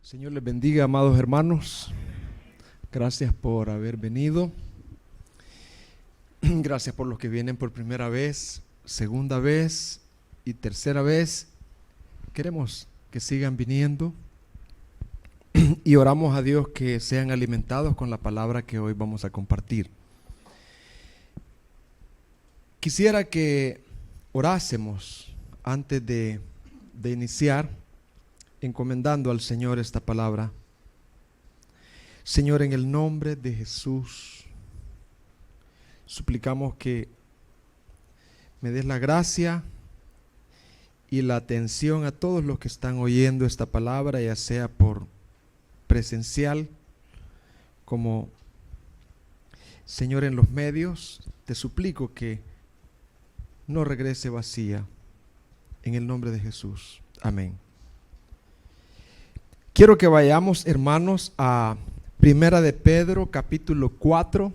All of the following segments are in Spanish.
Señor les bendiga, amados hermanos. Gracias por haber venido. Gracias por los que vienen por primera vez, segunda vez y tercera vez. Queremos que sigan viniendo y oramos a Dios que sean alimentados con la palabra que hoy vamos a compartir. Quisiera que orásemos antes de iniciar, encomendando al Señor esta palabra. Señor, en el nombre de Jesús, suplicamos que me des la gracia y la atención a todos los que están oyendo esta palabra, ya sea por presencial como, Señor, en los medios. Te suplico que no regrese vacía, en el nombre de Jesús. Amén. Quiero que vayamos, hermanos, a Primera de Pedro, capítulo 4.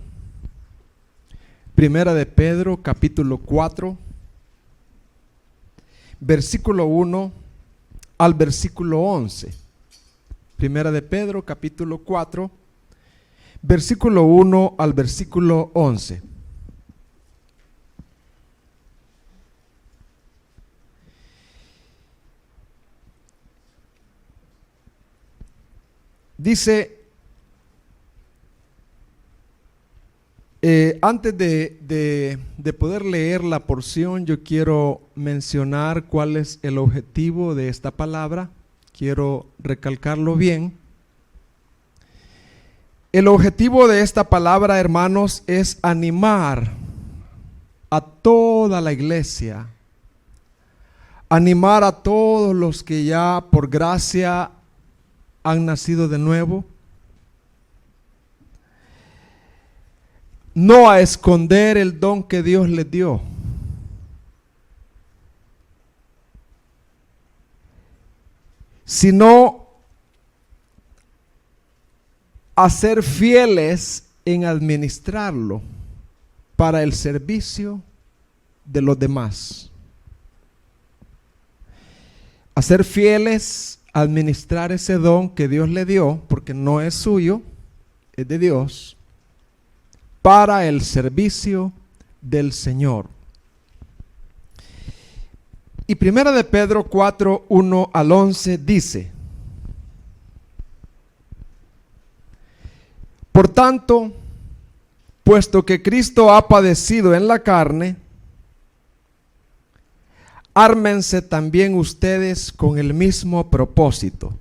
Primera de Pedro, capítulo 4, versículo 1 al versículo 11. Primera de Pedro, capítulo 4, versículo 1 al versículo 11. Dice, antes de poder leer la porción, yo quiero mencionar cuál es el objetivo de esta palabra. Quiero recalcarlo bien. El objetivo de esta palabra, hermanos, es animar a toda la iglesia, animar a todos los que ya por gracia han nacido de nuevo, no a esconder el don que Dios les dio, sino a ser fieles en administrarlo para el servicio de los demás. A ser fieles a administrar ese don que Dios le dio, porque no es suyo, es de Dios, para el servicio del Señor. Y Primera de Pedro 4, 1 al 11 dice: Por tanto, puesto que Cristo ha padecido en la carne, ármense también ustedes con el mismo propósito.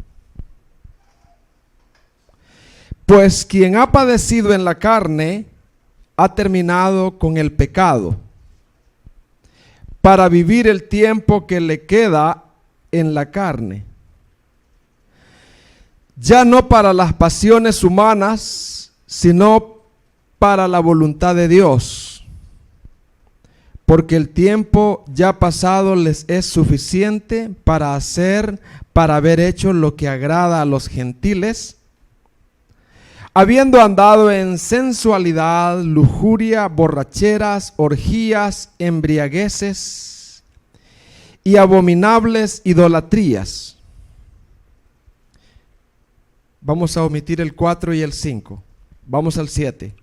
Pues quien ha padecido en la carne ha terminado con el pecado, para vivir el tiempo que le queda en la carne, ya no para las pasiones humanas, sino para la voluntad de Dios, porque el tiempo ya pasado les es suficiente para haber hecho lo que agrada a los gentiles, habiendo andado en sensualidad, lujuria, borracheras, orgías, embriagueces y abominables idolatrías. Vamos a omitir el 4 y el 5. Vamos al 7.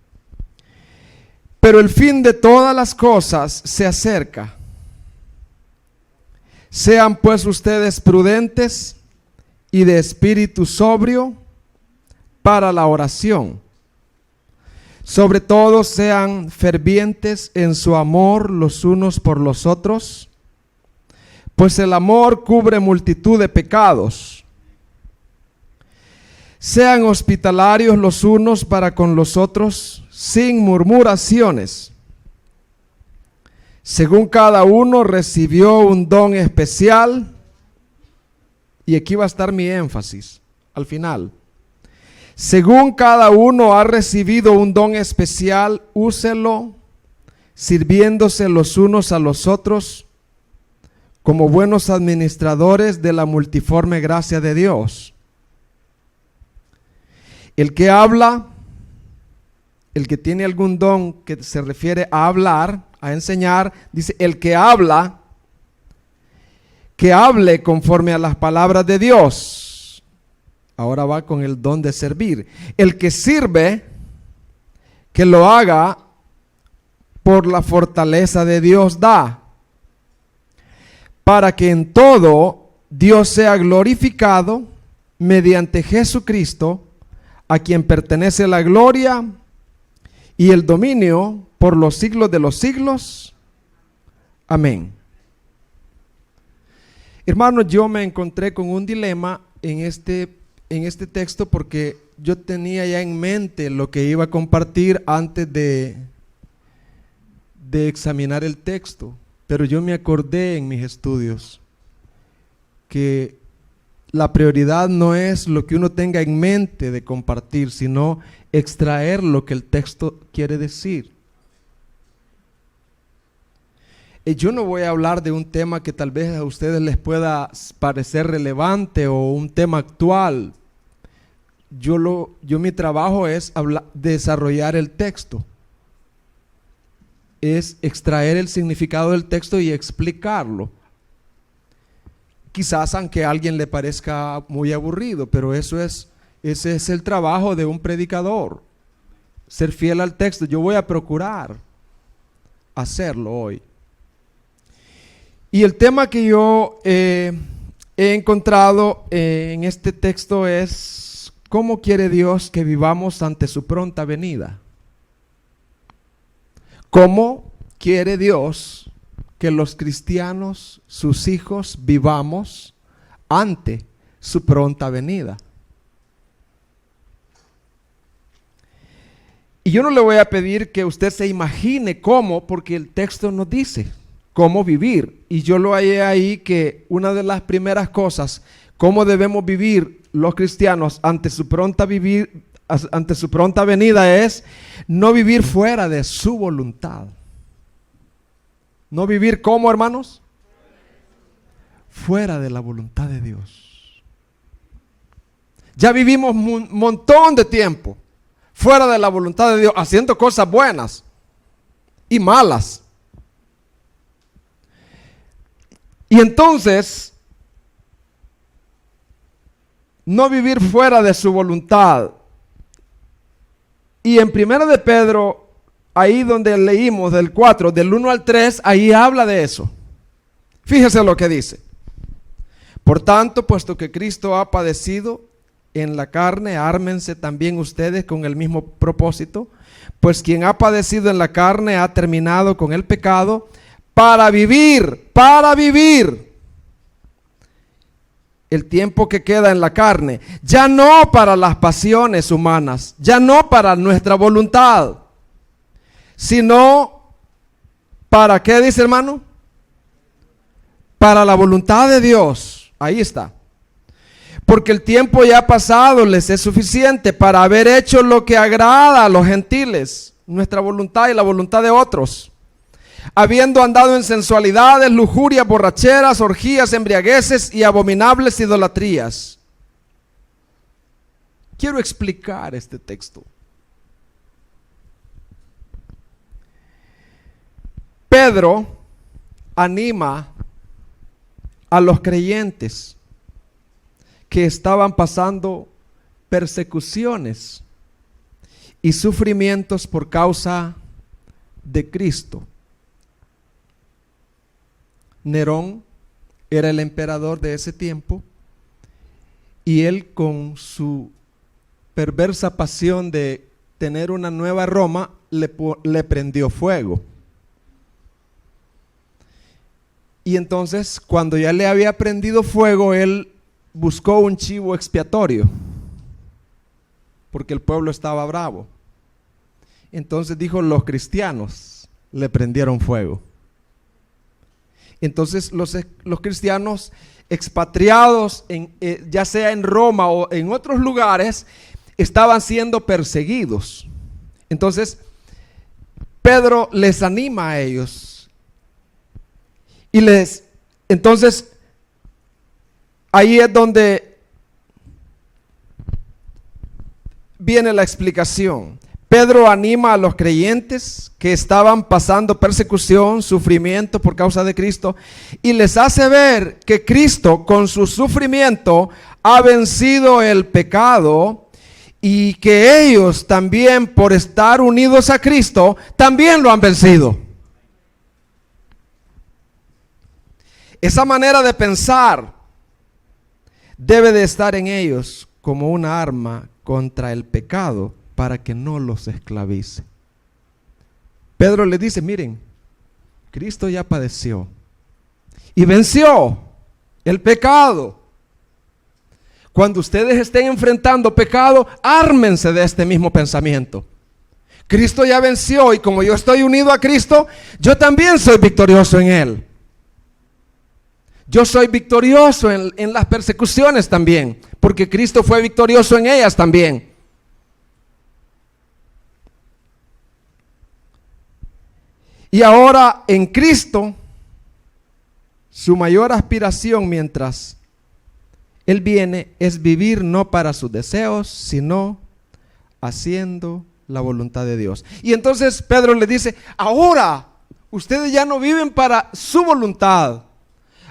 Pero el fin de todas las cosas se acerca. Sean pues ustedes prudentes y de espíritu sobrio para la oración. Sobre todo sean fervientes en su amor los unos por los otros, pues el amor cubre multitud de pecados. Sean hospitalarios los unos para con los otros, sin murmuraciones. Según cada uno recibió un don especial, y aquí va a estar mi énfasis al final. Según cada uno ha recibido un don especial, úselo, sirviéndose los unos a los otros, como buenos administradores de la multiforme gracia de Dios. El que habla, el que tiene algún don que se refiere a hablar, a enseñar, dice, el que habla, que hable conforme a las palabras de Dios. Ahora va con el don de servir. El que sirve, que lo haga por la fortaleza de Dios da, para que en todo Dios sea glorificado mediante Jesucristo, a quien pertenece la gloria y el dominio por los siglos de los siglos. Amén. Hermanos, yo me encontré con un dilema en este texto, porque yo tenía ya en mente lo que iba a compartir antes de examinar el texto, pero yo me acordé en mis estudios que la prioridad no es lo que uno tenga en mente de compartir, sino extraer lo que el texto quiere decir. Yo no voy a hablar de un tema que tal vez a ustedes les pueda parecer relevante o un tema actual. Mi trabajo es desarrollar el texto. Es extraer el significado del texto y explicarlo. Quizás aunque a alguien le parezca muy aburrido, pero ese es el trabajo de un predicador. Ser fiel al texto. Yo voy a procurar hacerlo hoy. Y el tema que yo he encontrado en este texto es: ¿cómo quiere Dios que vivamos ante su pronta venida? ¿Cómo quiere Dios que los cristianos, sus hijos, vivamos ante su pronta venida? Y yo no le voy a pedir que usted se imagine cómo, porque el texto nos dice cómo vivir. Y yo lo hallé ahí, que una de las primeras cosas, cómo debemos vivir los cristianos ante su pronta venida, es no vivir fuera de su voluntad. No vivir ¿cómo, hermanos? Fuera de la voluntad de Dios. Ya vivimos un montón de tiempo fuera de la voluntad de Dios, haciendo cosas buenas y malas. Y entonces, no vivir fuera de su voluntad. Y en 1 de Pedro, ahí donde leímos del 4, del 1 al 3, ahí habla de eso. Fíjese lo que dice. Por tanto, puesto que Cristo ha padecido en la carne, ármense también ustedes con el mismo propósito, pues quien ha padecido en la carne ha terminado con el pecado para vivir el tiempo que queda en la carne, ya no para las pasiones humanas, ya no para nuestra voluntad, sino para ¿qué dice, hermano? Para la voluntad de Dios. Ahí está. Porque el tiempo ya pasado les es suficiente para haber hecho lo que agrada a los gentiles, nuestra voluntad y la voluntad de otros, habiendo andado en sensualidades, lujurias, borracheras, orgías, embriagueces y abominables idolatrías. Quiero explicar este texto. Pedro anima a los creyentes que estaban pasando persecuciones y sufrimientos por causa de Cristo. Nerón era el emperador de ese tiempo, y él, con su perversa pasión de tener una nueva Roma, le prendió fuego. Y entonces, cuando ya le había prendido fuego, él buscó un chivo expiatorio, porque el pueblo estaba bravo. Entonces dijo: los cristianos le prendieron fuego. Entonces los cristianos expatriados, ya sea en Roma o en otros lugares, estaban siendo perseguidos. Entonces Pedro les anima a ellos. Entonces ahí es donde viene la explicación. Pedro anima a los creyentes que estaban pasando persecución, sufrimiento por causa de Cristo, y les hace ver que Cristo, con su sufrimiento, ha vencido el pecado y que ellos también, por estar unidos a Cristo, también lo han vencido. Esa manera de pensar debe de estar en ellos como una arma contra el pecado para que no los esclavice. Pedro le dice, miren, Cristo ya padeció y venció el pecado. Cuando ustedes estén enfrentando pecado, ármense de este mismo pensamiento. Cristo ya venció y como yo estoy unido a Cristo, yo también soy victorioso en Él. Yo soy victorioso en las persecuciones también, porque Cristo fue victorioso en ellas también. Y ahora en Cristo, su mayor aspiración mientras Él viene es vivir no para sus deseos, sino haciendo la voluntad de Dios. Y entonces Pedro le dice, ahora ustedes ya no viven para su voluntad.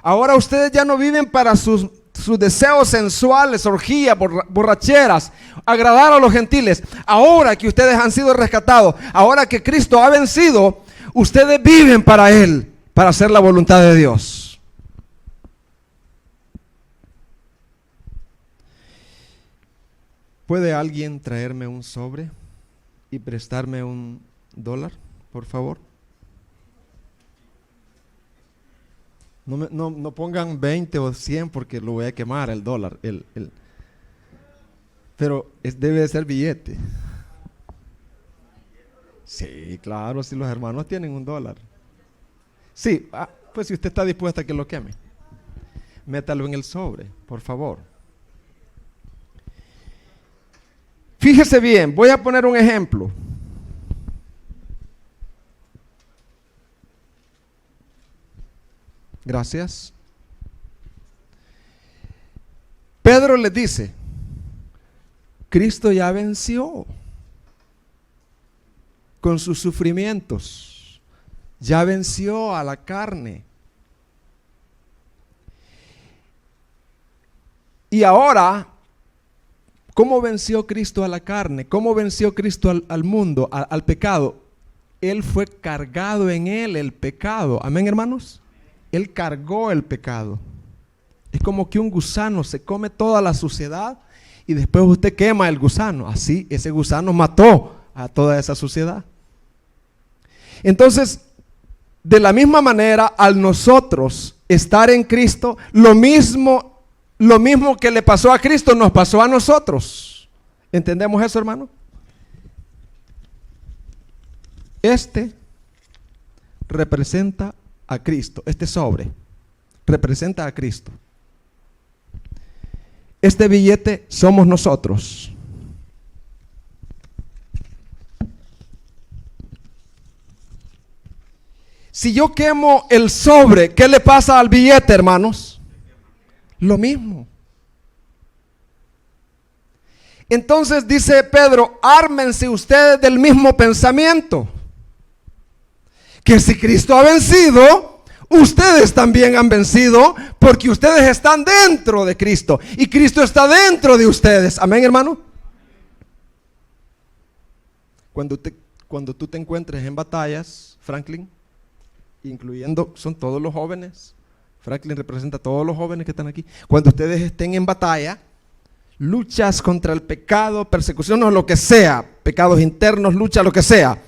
Ahora ustedes ya no viven para sus deseos sensuales, orgías, borracheras, agradar a los gentiles. Ahora que ustedes han sido rescatados, ahora que Cristo ha vencido, ustedes viven para Él, para hacer la voluntad de Dios. ¿Puede alguien traerme un sobre y prestarme $1, por favor? No pongan 20 o 100 porque lo voy a quemar el dólar. Pero debe de ser billete. Sí, claro, si los hermanos tienen $1. Sí, pues si usted está dispuesta a que lo queme, métalo en el sobre, por favor. Fíjese bien, voy a poner un ejemplo. Gracias. Pedro les dice, Cristo ya venció con sus sufrimientos, ya venció a la carne. Y ahora, ¿cómo venció Cristo a la carne? ¿Cómo venció Cristo al mundo, al pecado? Él fue cargado en él el pecado. Amén, hermanos. Él cargó el pecado. Es como que un gusano se come toda la suciedad y después usted quema el gusano. Así, ese gusano mató a toda esa suciedad. Entonces, de la misma manera, al nosotros estar en Cristo, lo mismo que le pasó a Cristo nos pasó a nosotros. ¿Entendemos eso, hermano? Este representa a Cristo. Este sobre representa a Cristo. Este billete somos nosotros. Si yo quemo el sobre, ¿qué le pasa al billete, hermanos? Lo mismo. Entonces dice Pedro, ármense ustedes del mismo pensamiento. Que si Cristo ha vencido, ustedes también han vencido, porque ustedes están dentro de Cristo y Cristo está dentro de ustedes. Amén, hermano. Cuando tú te encuentres en batallas, Franklin, incluyendo, son todos los jóvenes, Franklin representa a todos los jóvenes que están aquí. Cuando ustedes estén en batalla, luchas contra el pecado, persecución o lo que sea, pecados internos, lucha, lo que sea.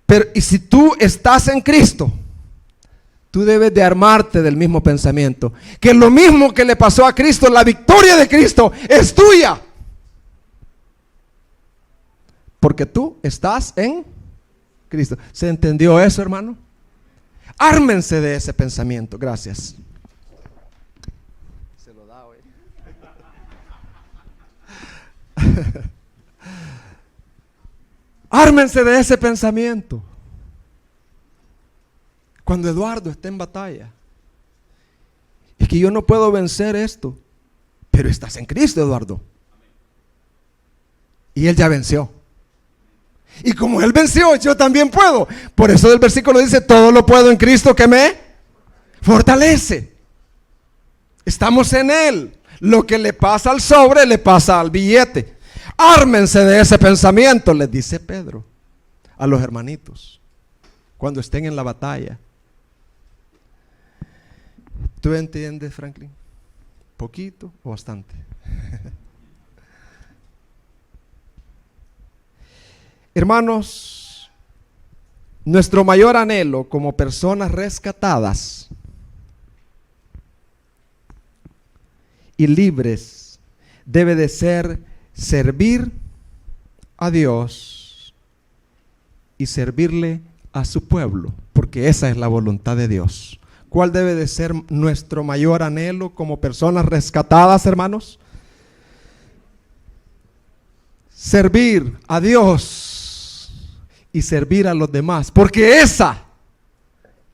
Pero y si tú estás en Cristo, tú debes de armarte del mismo pensamiento. Que lo mismo que le pasó a Cristo, la victoria de Cristo es tuya. Porque tú estás en Cristo. ¿Se entendió eso, hermano? Ármense de ese pensamiento. Gracias. Se lo da hoy. Ármense de ese pensamiento. Cuando Eduardo esté en batalla, es que yo no puedo vencer esto, pero estás en Cristo, Eduardo. Y Él ya venció. Y como Él venció, yo también puedo. Por eso el versículo dice, todo lo puedo en Cristo que me fortalece. Estamos en Él. Lo que le pasa al sobre, le pasa al billete. Ármense de ese pensamiento, les dice Pedro a los hermanitos cuando estén en la batalla. ¿Tú entiendes, Franklin? ¿Poquito o bastante? Hermanos, nuestro mayor anhelo como personas rescatadas y libres debe de ser servir a Dios y servirle a su pueblo, porque esa es la voluntad de Dios. ¿Cuál debe de ser nuestro mayor anhelo como personas rescatadas, hermanos? Servir a Dios y servir a los demás, porque esa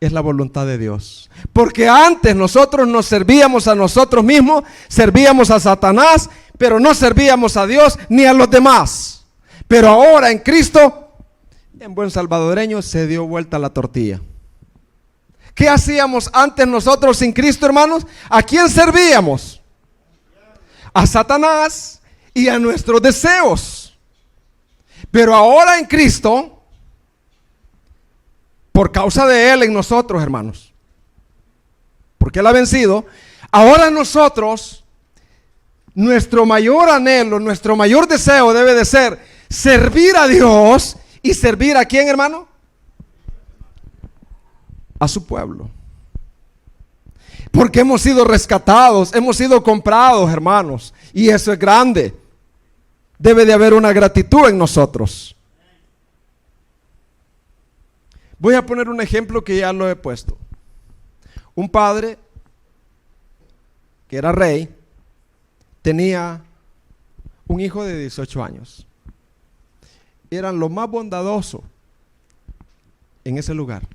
es la voluntad de Dios. Porque antes nosotros nos servíamos a nosotros mismos, servíamos a Satanás, pero no servíamos a Dios ni a los demás. Pero ahora en Cristo, en buen salvadoreño, se dio vuelta la tortilla. ¿Qué hacíamos antes nosotros sin Cristo, hermanos? ¿A quién servíamos? A Satanás y a nuestros deseos. Pero ahora en Cristo, por causa de Él en nosotros, hermanos, porque Él ha vencido, ahora nosotros, nuestro mayor anhelo, nuestro mayor deseo debe de ser servir a Dios. ¿Y servir a quién, hermano? A su pueblo. Porque hemos sido rescatados, hemos sido comprados, hermanos, y eso es grande. Debe de haber una gratitud en nosotros. Voy a poner un ejemplo que ya lo he puesto. Un padre que era rey tenía un hijo de 18 años. Eran lo más bondadoso en ese lugar.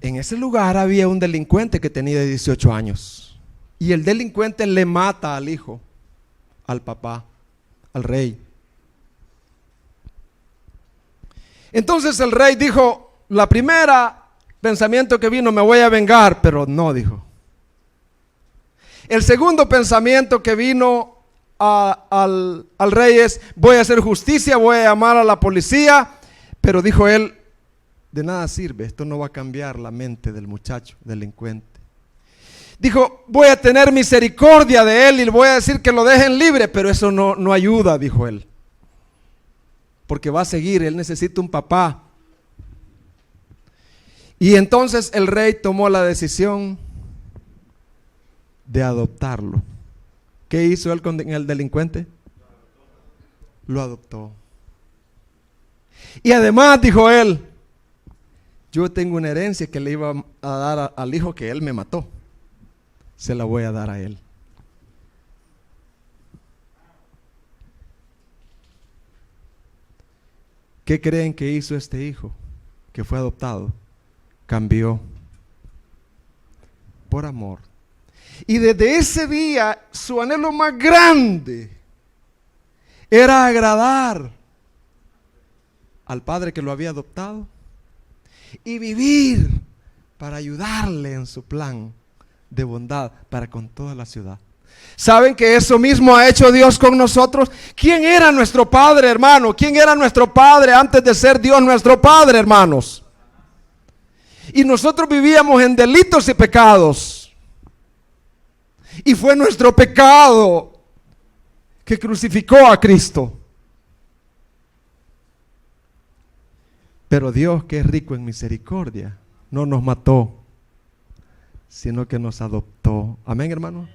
En ese lugar había un delincuente que tenía 18 años. Y el delincuente le mata al hijo, al papá, al rey. Entonces el rey dijo, la primera pensamiento que vino, me voy a vengar, pero no, dijo. El segundo pensamiento que vino al rey es, voy a hacer justicia, voy a llamar a la policía, pero dijo él, de nada sirve, esto no va a cambiar la mente del muchacho delincuente. Dijo, voy a tener misericordia de él y le voy a decir que lo dejen libre, pero eso no ayuda, dijo él. Porque va a seguir, él necesita un papá. Y entonces el rey tomó la decisión de adoptarlo. ¿Qué hizo él con el delincuente? Lo adoptó. Y además dijo él, yo tengo una herencia que le iba a dar al hijo que él me mató. Se la voy a dar a él. ¿Qué creen que hizo este hijo que fue adoptado? Cambió por amor. Y desde ese día su anhelo más grande era agradar al padre que lo había adoptado y vivir para ayudarle en su plan de bondad para con toda la ciudad. ¿Saben que eso mismo ha hecho Dios con nosotros? ¿Quién era nuestro Padre, hermano? ¿Quién era nuestro Padre antes de ser Dios nuestro Padre, hermanos? Y nosotros vivíamos en delitos y pecados. Y fue nuestro pecado que crucificó a Cristo. Pero Dios, que es rico en misericordia, no nos mató, sino que nos adoptó. Amén, hermano.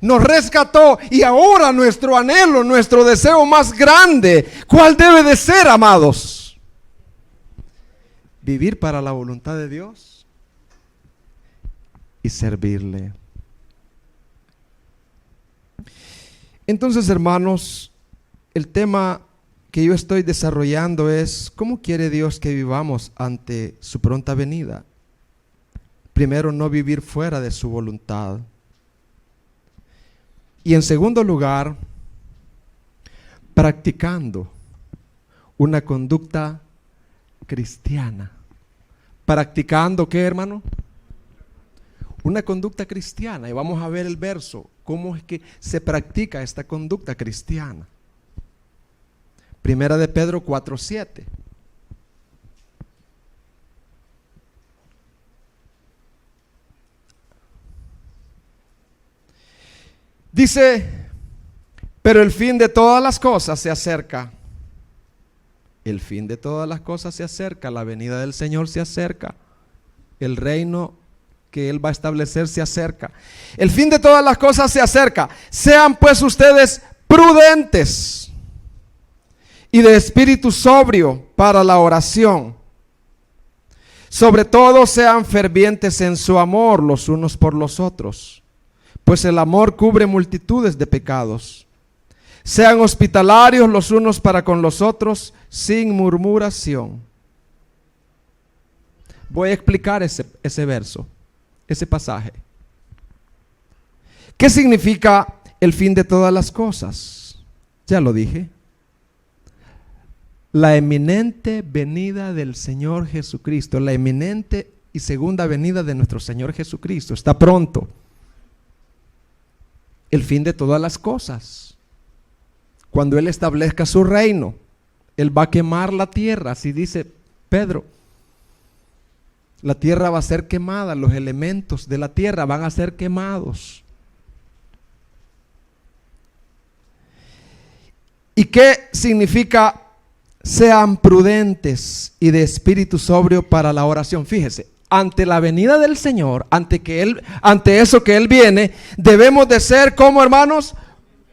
Nos rescató y ahora nuestro anhelo, nuestro deseo más grande, ¿cuál debe de ser, amados? Vivir para la voluntad de Dios y servirle. Entonces, hermanos, el tema que yo estoy desarrollando es ¿cómo quiere Dios que vivamos ante su pronta venida? Primero, no vivir fuera de su voluntad. Y en segundo lugar, practicando una conducta cristiana. ¿Practicando qué, hermano? Una conducta cristiana. Y vamos a ver el verso, cómo es que se practica esta conducta cristiana. Primera de Pedro 4:7. Dice, pero el fin de todas las cosas se acerca. El fin de todas las cosas se acerca, la venida del Señor se acerca, el reino que Él va a establecer se acerca. El fin de todas las cosas se acerca. Sean pues ustedes prudentes y de espíritu sobrio para la oración. Sobre todo sean fervientes en su amor los unos por los otros, pues el amor cubre multitudes de pecados. Sean hospitalarios los unos para con los otros, sin murmuración. Voy a explicar ese verso, ese pasaje. ¿Qué significa el fin de todas las cosas? Ya lo dije. La eminente venida del Señor Jesucristo, la eminente y segunda venida de nuestro Señor Jesucristo, está pronto. El fin de todas las cosas. Cuando Él establezca su reino, Él va a quemar la tierra, así dice Pedro. La tierra va a ser quemada, los elementos de la tierra van a ser quemados. ¿Y qué significa sean prudentes y de espíritu sobrio para la oración? Fíjese, ante la venida del Señor, ante eso que Él viene, debemos de ser como hermanos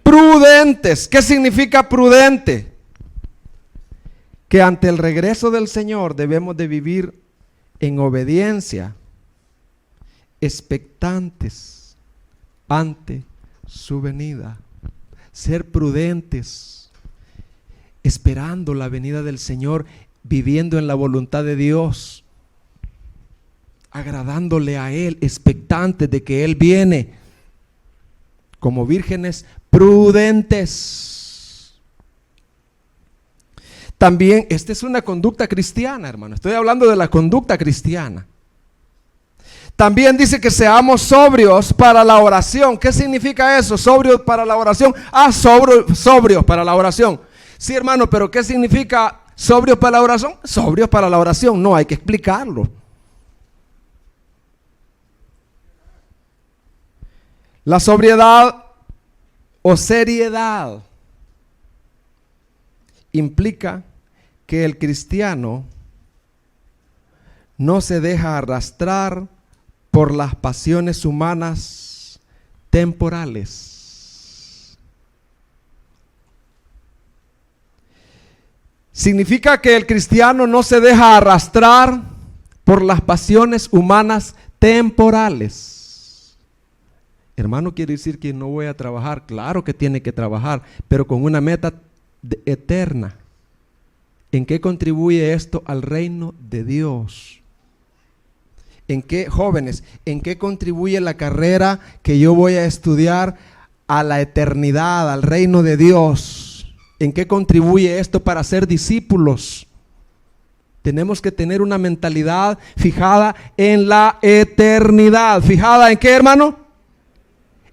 prudentes. ¿Qué significa prudente? Que ante el regreso del Señor debemos de vivir en obediencia, expectantes ante su venida. Ser prudentes, esperando la venida del Señor, viviendo en la voluntad de Dios, agradándole a Él, expectantes de que Él viene, como vírgenes prudentes. También, esta es una conducta cristiana, hermano. Estoy hablando de la conducta cristiana. También dice que seamos sobrios para la oración. ¿Qué significa eso? Sobrios para la oración. Sobrios para la oración. Sí, hermano, pero ¿qué significa sobrios para la oración? Sobrios para la oración. No, hay que explicarlo. La sobriedad o seriedad implica que el cristiano no se deja arrastrar por las pasiones humanas temporales. Significa que el cristiano no se deja arrastrar por las pasiones humanas temporales. Hermano, quiere decir que no voy a trabajar. Claro que tiene que trabajar, pero con una meta eterna. ¿En qué contribuye esto al reino de Dios? ¿En qué, jóvenes, en qué contribuye la carrera que yo voy a estudiar a la eternidad, al reino de Dios? ¿En qué contribuye esto para ser discípulos? Tenemos que tener una mentalidad fijada en la eternidad. ¿Fijada en qué, hermano?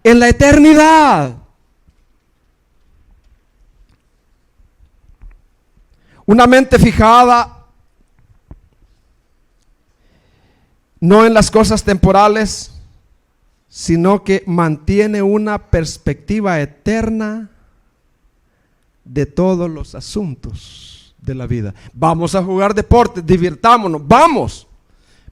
En la eternidad. Una mente fijada no en las cosas temporales, sino que mantiene una perspectiva eterna de todos los asuntos de la vida. Vamos a jugar deportes, divirtámonos, vamos.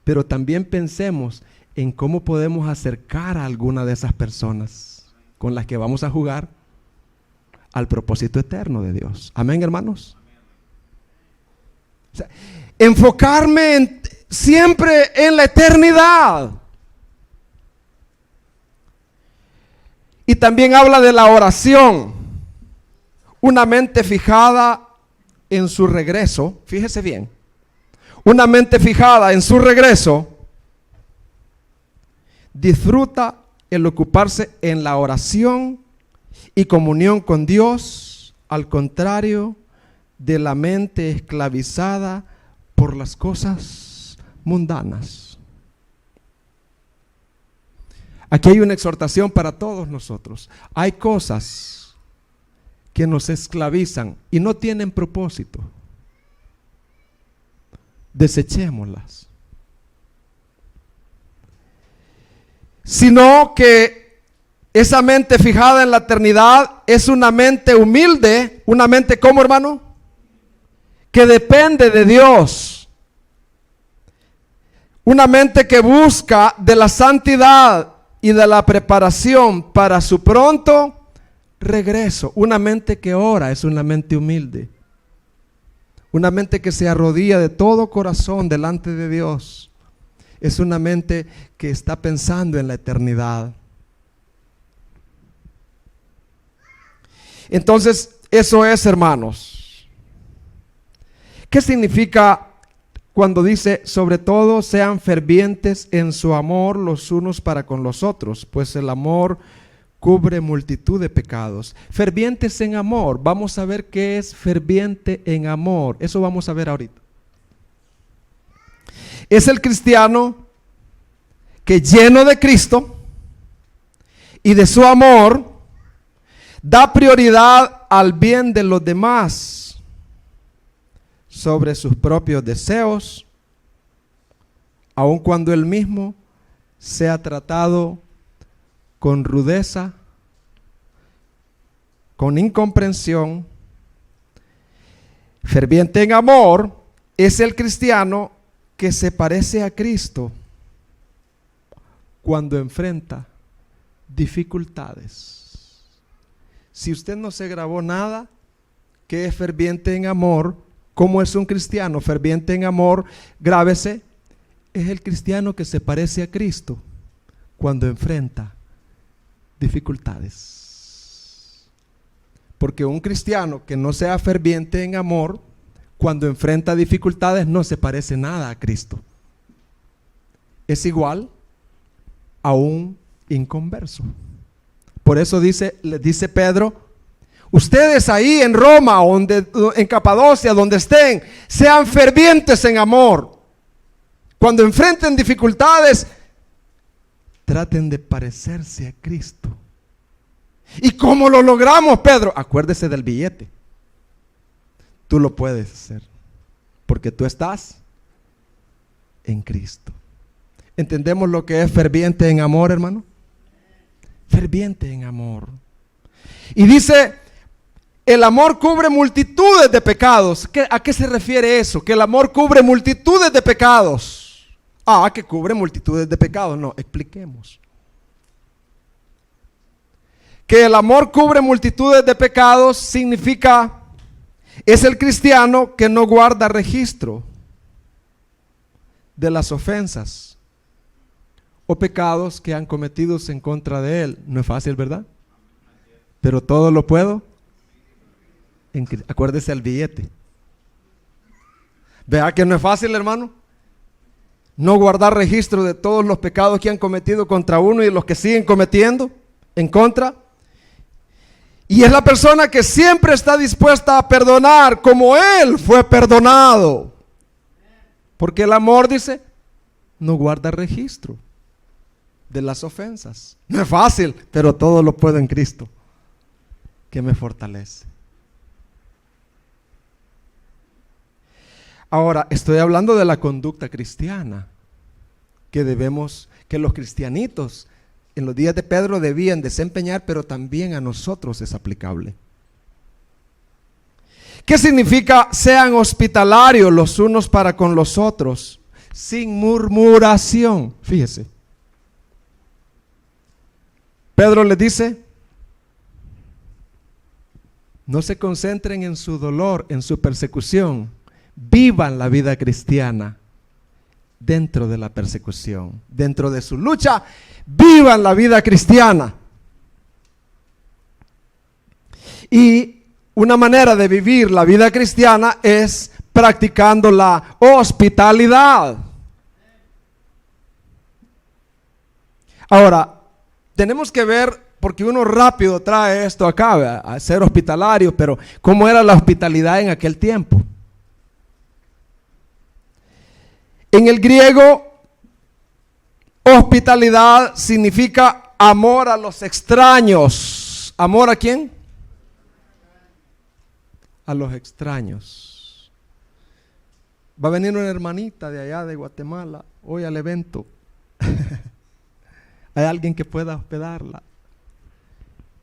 Pero también pensemos en cómo podemos acercar a alguna de esas personas con las que vamos a jugar al propósito eterno de Dios. Amén, hermanos. O sea, enfocarme siempre en la eternidad. Y también habla de la oración. Una mente fijada en su regreso. Fíjese bien. Una mente fijada en su regreso disfruta el ocuparse en la oración y comunión con Dios, al contrario de la mente esclavizada por las cosas mundanas. Aquí hay una exhortación para todos nosotros. Hay cosas que nos esclavizan y no tienen propósito. Desechémoslas. Sino que esa mente fijada en la eternidad es una mente humilde, una mente, ¿cómo, hermano? Que depende de Dios. Una mente que busca de la santidad y de la preparación para su pronto regreso. Una mente que ora es una mente humilde. Una mente que se arrodilla de todo corazón delante de Dios. Es una mente que está pensando en la eternidad. Entonces, eso es, hermanos. ¿Qué significa cuando dice, sobre todo, sean fervientes en su amor los unos para con los otros? Pues el amor cubre multitud de pecados. Fervientes en amor. Vamos a ver qué es ferviente en amor. Eso vamos a ver ahorita. Es el cristiano que, lleno de Cristo y de su amor, da prioridad al bien de los demás sobre sus propios deseos, aun cuando él mismo sea tratado con rudeza, con incomprensión. Ferviente en amor es el cristiano que se parece a Cristo cuando enfrenta dificultades. Si usted no se grabó nada, ¿qué es ferviente en amor? ¿Cómo es un cristiano ferviente en amor? Grábese, es el cristiano que se parece a Cristo cuando enfrenta dificultades. Porque un cristiano que no sea ferviente en amor, cuando enfrenta dificultades, no se parece nada a Cristo. Es igual a un inconverso. Por eso le dice Pedro, ustedes ahí en Roma, en Capadocia, donde estén, sean fervientes en amor. Cuando enfrenten dificultades, traten de parecerse a Cristo. ¿Y cómo lo logramos, Pedro? Acuérdese del billete. Tú lo puedes hacer, porque tú estás en Cristo. ¿Entendemos lo que es ferviente en amor, hermano? Ferviente en amor. Y dice, el amor cubre multitudes de pecados. ¿A qué se refiere eso? Que el amor cubre multitudes de pecados. Que cubre multitudes de pecados. No, expliquemos. Que el amor cubre multitudes de pecados significa, es el cristiano que no guarda registro de las ofensas o pecados que han cometido en contra de él. No es fácil, ¿verdad? Pero todo lo puedo. Acuérdese al billete. Vea que no es fácil, hermano. No guardar registro de todos los pecados que han cometido contra uno y los que siguen cometiendo en contra. Y es la persona que siempre está dispuesta a perdonar como él fue perdonado. Porque el amor, dice, no guarda registro de las ofensas. No es fácil, pero todo lo puedo en Cristo, que me fortalece. Ahora, estoy hablando de la conducta cristiana que los cristianitos en los días de Pedro debían desempeñar, pero también a nosotros es aplicable. ¿Qué significa sean hospitalarios los unos para con los otros, sin murmuración? Fíjese. Pedro les dice, no se concentren en su dolor, en su persecución. Vivan la vida cristiana dentro de la persecución, dentro de su lucha. Vivan la vida cristiana. Y una manera de vivir la vida cristiana es practicando la hospitalidad. Ahora, tenemos que ver, porque uno rápido trae esto acá, a ser hospitalario, pero ¿cómo era la hospitalidad en aquel tiempo? En el griego, Hospitalidad significa amor a los extraños. ¿Amor a quién? A los extraños. Va a venir una hermanita de allá de Guatemala hoy al evento. ¿Hay alguien que pueda hospedarla?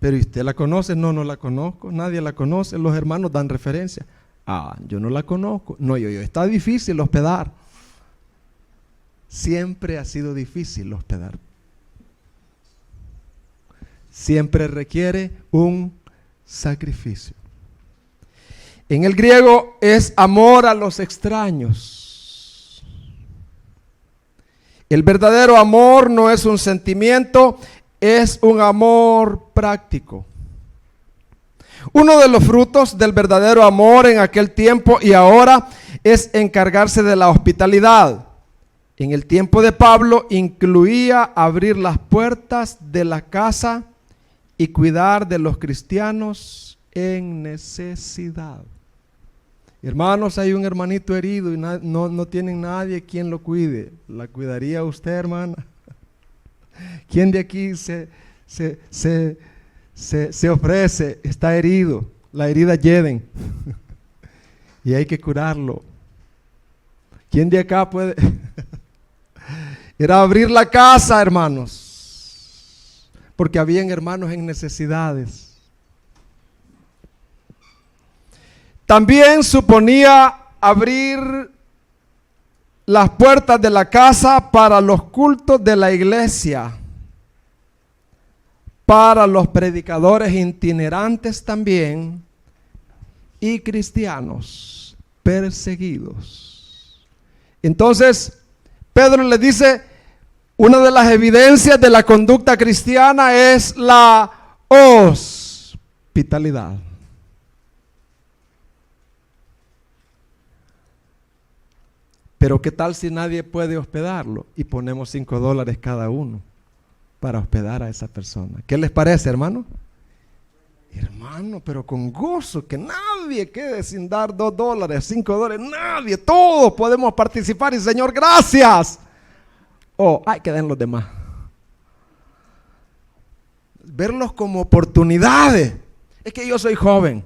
Pero ¿usted la conoce? No, no la conozco. Nadie la conoce. Los hermanos dan referencia. Ah, yo no la conozco. No, yo. Está difícil hospedar. Siempre ha sido difícil hospedar. Siempre requiere un sacrificio. En el griego es amor a los extraños. El verdadero amor no es un sentimiento, es un amor práctico. Uno de los frutos del verdadero amor en aquel tiempo y ahora es encargarse de la hospitalidad. En el tiempo de Pablo incluía abrir las puertas de la casa y cuidar de los cristianos en necesidad. Hermanos, hay un hermanito herido y no tienen nadie quien lo cuide. ¿La cuidaría usted, hermana? ¿Quién de aquí se ofrece? Está herido, la herida lleven y hay que curarlo. ¿Quién de acá puede? Era abrir la casa, hermanos, porque habían hermanos en necesidades. También suponía abrir las puertas de la casa para los cultos de la iglesia, para los predicadores itinerantes también y cristianos perseguidos. Entonces, Pedro le dice, una de las evidencias de la conducta cristiana es la hospitalidad. Pero ¿qué tal si nadie puede hospedarlo? Y ponemos $5 cada uno para hospedar a esa persona. ¿Qué les parece, hermano? Hermano, pero con gozo, que nadie quede sin dar $2, $5, nadie, todos podemos participar y Señor, gracias. Hay que den los demás. Verlos como oportunidades. Es que yo soy joven,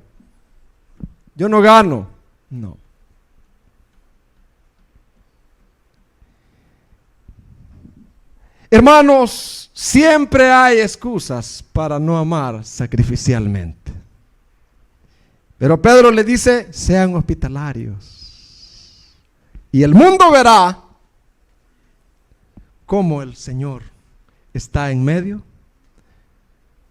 yo no gano. No. Hermanos, siempre hay excusas para no amar sacrificialmente. Pero Pedro le dice, sean hospitalarios. Y el mundo verá cómo el Señor está en medio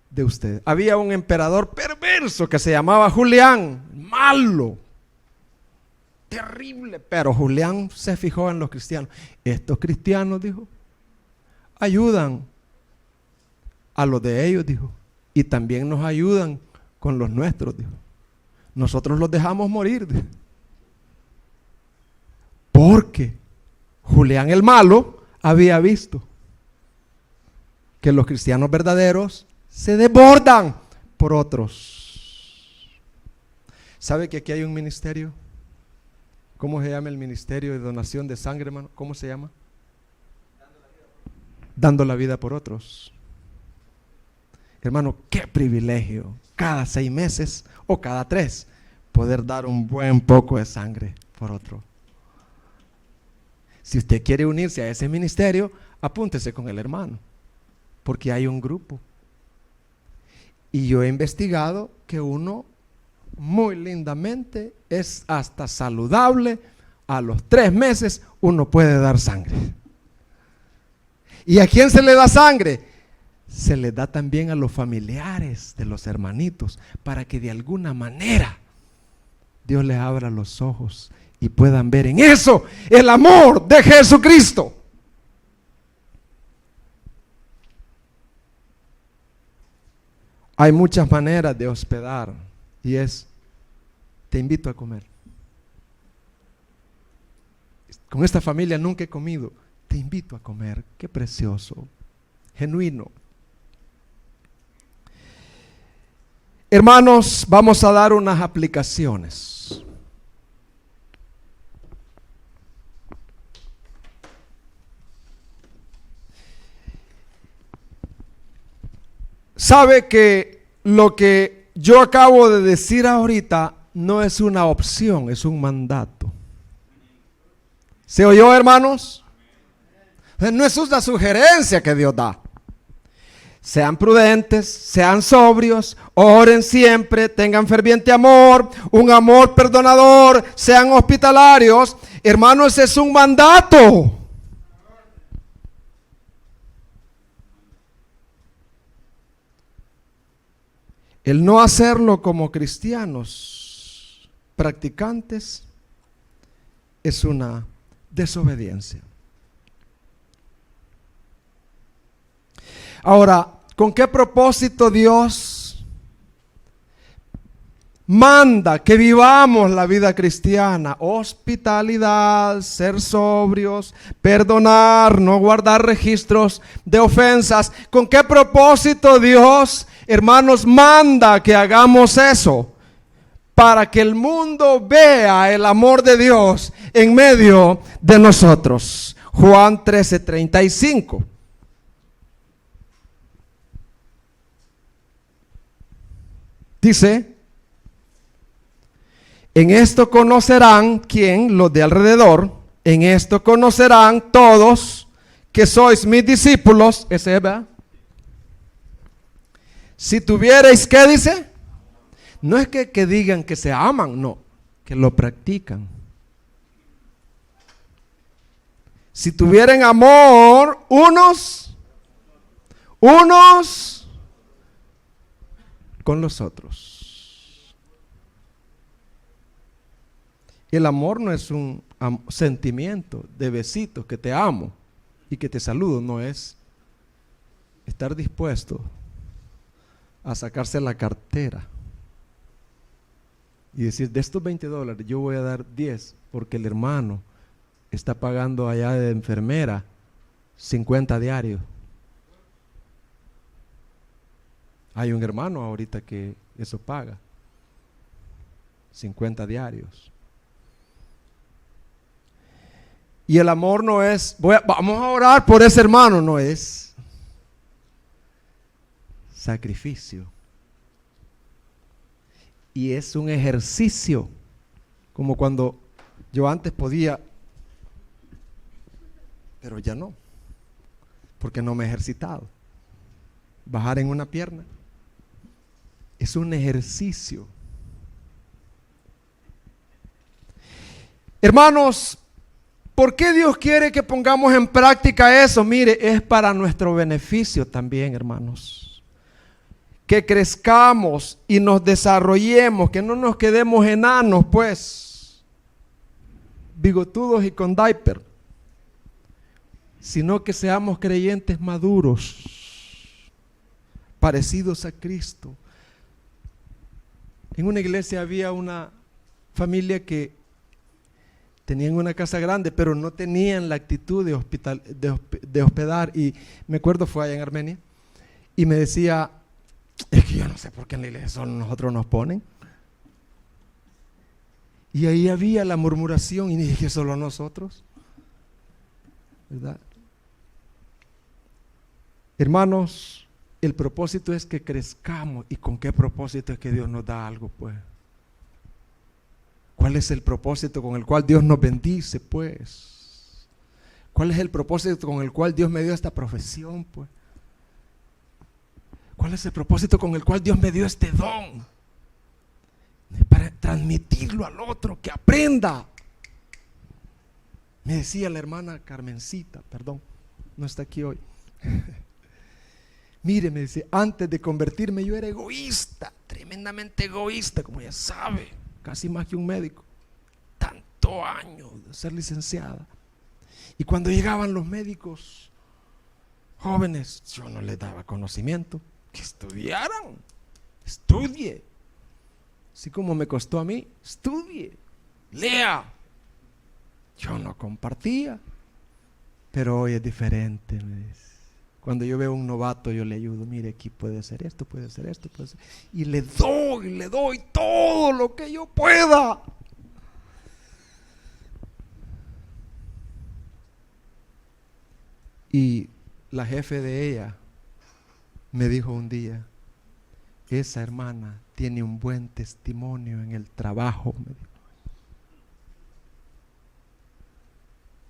de usted. Había un emperador perverso que se llamaba Julián, malo, terrible, pero Julián se fijó en los cristianos. Estos cristianos, dijo, ayudan a los de ellos, dijo, y también nos ayudan con los nuestros, dijo. Nosotros los dejamos morir, dijo. Porque Julián el malo había visto que los cristianos verdaderos se desbordan por otros. ¿Sabe que aquí hay un ministerio? ¿Cómo se llama el ministerio de donación de sangre, hermano? ¿Cómo se llama? Dando la vida por otros. Hermano, qué privilegio, cada 6 meses o cada 3, poder dar un buen poco de sangre por otro. Si usted quiere unirse a ese ministerio, apúntese con el hermano, porque hay un grupo. Y yo he investigado que uno, muy lindamente, es hasta saludable. A los 3 meses uno puede dar sangre. ¿Y a quién se le da sangre? Se le da también a los familiares de los hermanitos, para que de alguna manera Dios les abra los ojos y puedan ver en eso el amor de Jesucristo. Hay muchas maneras de hospedar y es, te invito a comer. Con esta familia nunca he comido, te invito a comer. Qué precioso, genuino. Hermanos, vamos a dar unas aplicaciones. sabe que lo que yo acabo de decir ahorita no es una opción, es un mandato. ¿Se oyó, hermanos? No es una sugerencia que Dios da. Sean prudentes, sean sobrios, oren siempre, tengan ferviente amor, un amor perdonador, sean hospitalarios. Hermanos, es un mandato. El no hacerlo como cristianos practicantes es una desobediencia. Ahora, ¿con qué propósito Dios manda que vivamos la vida cristiana? Hospitalidad, ser sobrios, perdonar, no guardar registros de ofensas. ¿Con qué propósito Dios, hermanos, manda que hagamos eso? Para que el mundo vea el amor de Dios en medio de nosotros. Juan 13:35. Dice, en esto conocerán, ¿quién? Los de alrededor. En esto conocerán todos que sois mis discípulos. Ese es, ¿verdad? Si tuvierais, ¿qué dice? No es que digan que se aman, no, que lo practican. Si tuvieran amor unos con los otros. El amor no es un sentimiento de besitos, que te amo y que te saludo, no es estar dispuesto a sacarse la cartera y decir, de estos $20 yo voy a dar 10 porque el hermano está pagando allá de enfermera 50 diarios. Hay un hermano ahorita que eso paga 50 diarios. Y el amor no es, vamos a orar por ese hermano, no es sacrificio. Y es un ejercicio, como cuando yo antes podía, pero ya no, porque no me he ejercitado. Bajar en una pierna es un ejercicio. Hermanos, ¿por qué Dios quiere que pongamos en práctica eso? Mire, es para nuestro beneficio también, hermanos. Que crezcamos y nos desarrollemos, que no nos quedemos enanos, pues, bigotudos y con diaper, sino que seamos creyentes maduros, parecidos a Cristo. En una iglesia había una familia que tenían una casa grande, pero no tenían la actitud de hospedar. Y me acuerdo, fue allá en Armenia, y me decía, es que yo no sé por qué en la iglesia solo nosotros nos ponen. Y ahí había la murmuración, y dije, solo a nosotros, ¿verdad? Hermanos, el propósito es que crezcamos. ¿Y con qué propósito es que Dios nos da algo, pues? ¿Cuál es el propósito con el cual Dios nos bendice, pues? ¿Cuál es el propósito con el cual Dios me dio esta profesión, pues? ¿Cuál es el propósito con el cual Dios me dio este don? Para transmitirlo al otro, que aprenda. Me decía la hermana Carmencita, perdón, no está aquí hoy. Mire, me dice, antes de convertirme yo era egoísta, tremendamente egoísta, como ya sabe, casi más que un médico. Tanto años de ser licenciada. Y cuando llegaban los médicos jóvenes, yo no les daba conocimiento. Que estudiaran, estudie. Así como me costó a mí, estudie, lea. Yo no compartía, pero hoy es diferente, me dice. Cuando yo veo a un novato, yo le ayudo. Mire, aquí puede hacer esto, puede hacer esto, puede hacer. Y le doy todo lo que yo pueda. Y la jefe de ella me dijo un día, esa hermana tiene un buen testimonio en el trabajo, me dijo.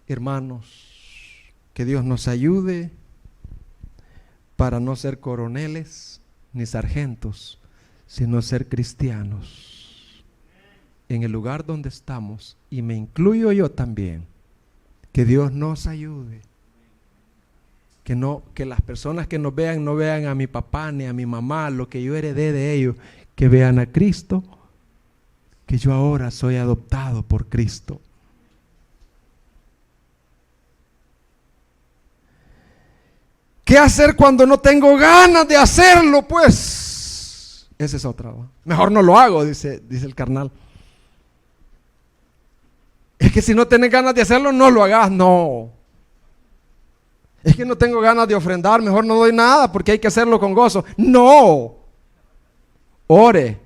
Hermanos, que Dios nos ayude para no ser coroneles ni sargentos, sino ser cristianos en el lugar donde estamos, y me incluyo yo también. Que Dios nos ayude, que las personas que nos vean no vean a mi papá ni a mi mamá, lo que yo heredé de ellos, que vean a Cristo, que yo ahora soy adoptado por Cristo. ¿Qué hacer cuando no tengo ganas de hacerlo? Pues esa es otra, ¿no? Mejor no lo hago, dice el carnal. Es que si no tienes ganas de hacerlo, no lo hagas. No. Es que no tengo ganas de ofrendar, mejor no doy nada porque hay que hacerlo con gozo. No. Ore.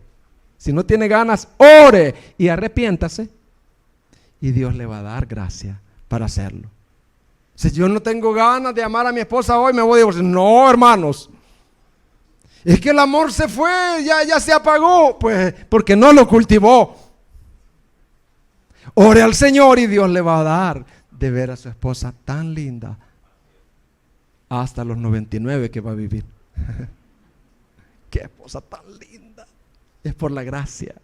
Si no tiene ganas, ore y arrepiéntase. Y Dios le va a dar gracia para hacerlo. Si yo no tengo ganas de amar a mi esposa hoy, me voy a divorciar. No, hermanos. Es que el amor se fue, ya se apagó. Pues porque no lo cultivó. Ore al Señor y Dios le va a dar de ver a su esposa tan linda hasta los 99 que va a vivir. Qué esposa tan linda. Es por la gracia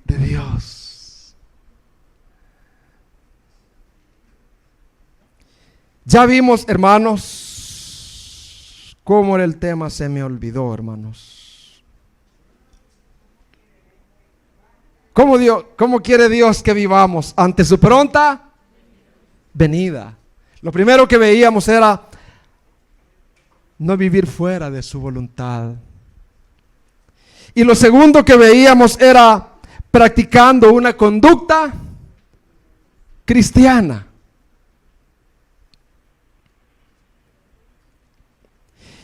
de Dios. Ya vimos, hermanos, cómo era el tema. Se me olvidó, hermanos. ¿Cómo quiere Dios que vivamos ante su pronta venida? Lo primero que veíamos era no vivir fuera de su voluntad. Y lo segundo que veíamos era practicando una conducta cristiana.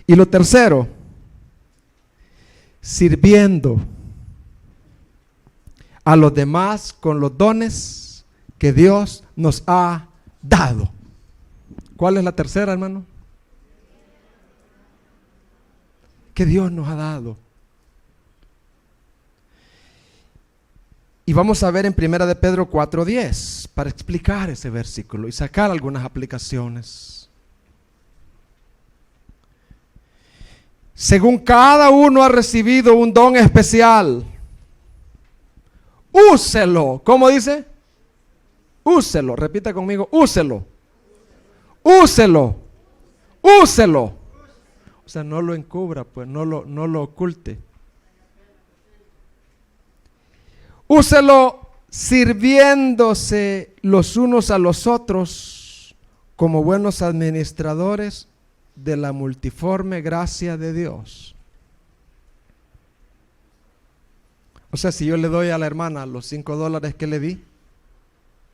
Y lo tercero, sirviendo a los demás con los dones que Dios nos ha dado. ¿Cuál es la tercera, hermano? Que Dios nos ha dado. Y vamos a ver en 1 de Pedro 4:10 para explicar ese versículo y sacar algunas aplicaciones. Según cada uno ha recibido un don especial, úselo. ¿Cómo dice? Úselo. Repita conmigo, úselo. Úselo. Úselo. O sea, no lo encubra, pues no lo oculte. Úselo sirviéndose los unos a los otros como buenos administradores de la multiforme gracia de Dios. O sea, si yo le doy a la hermana los $5 que le di,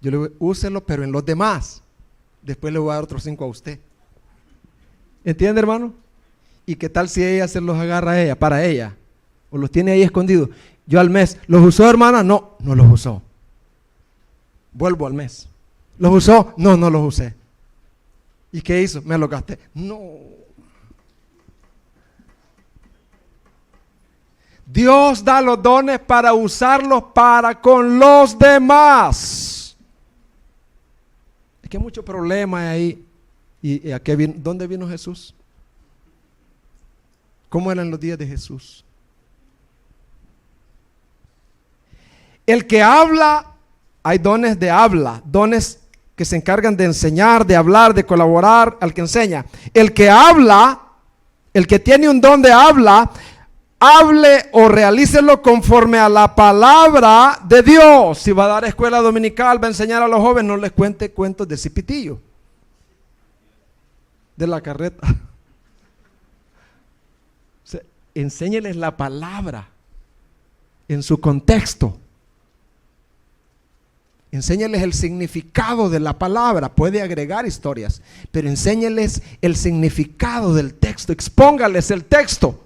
yo le digo, úselo, pero en los demás. Después le voy a dar otros 5 a usted. ¿Entiende, hermano? ¿Y qué tal si ella se los agarra a ella, para ella? O los tiene ahí escondidos. Yo al mes, ¿los usó, hermana? No los usó. Vuelvo al mes. ¿Los usó? No los usé. ¿Y qué hizo? Me lo gasté. No. Dios da los dones para usarlos para con los demás. Es que hay mucho problema ahí. ¿Y a qué vino? ¿Dónde vino Jesús? ¿Cómo eran los días de Jesús? El que habla, hay dones de habla, dones que se encargan de enseñar, de hablar, de colaborar al que enseña. El que habla, el que tiene un don de habla, hable o realícelo conforme a la palabra de Dios. Si va a dar escuela dominical, va a enseñar a los jóvenes, no les cuente cuentos de cipitillo, de la carreta. O sea, enséñeles la palabra en su contexto. Enséñales el significado de la palabra. Puede agregar historias, pero enséñales el significado del texto. Expóngales el texto.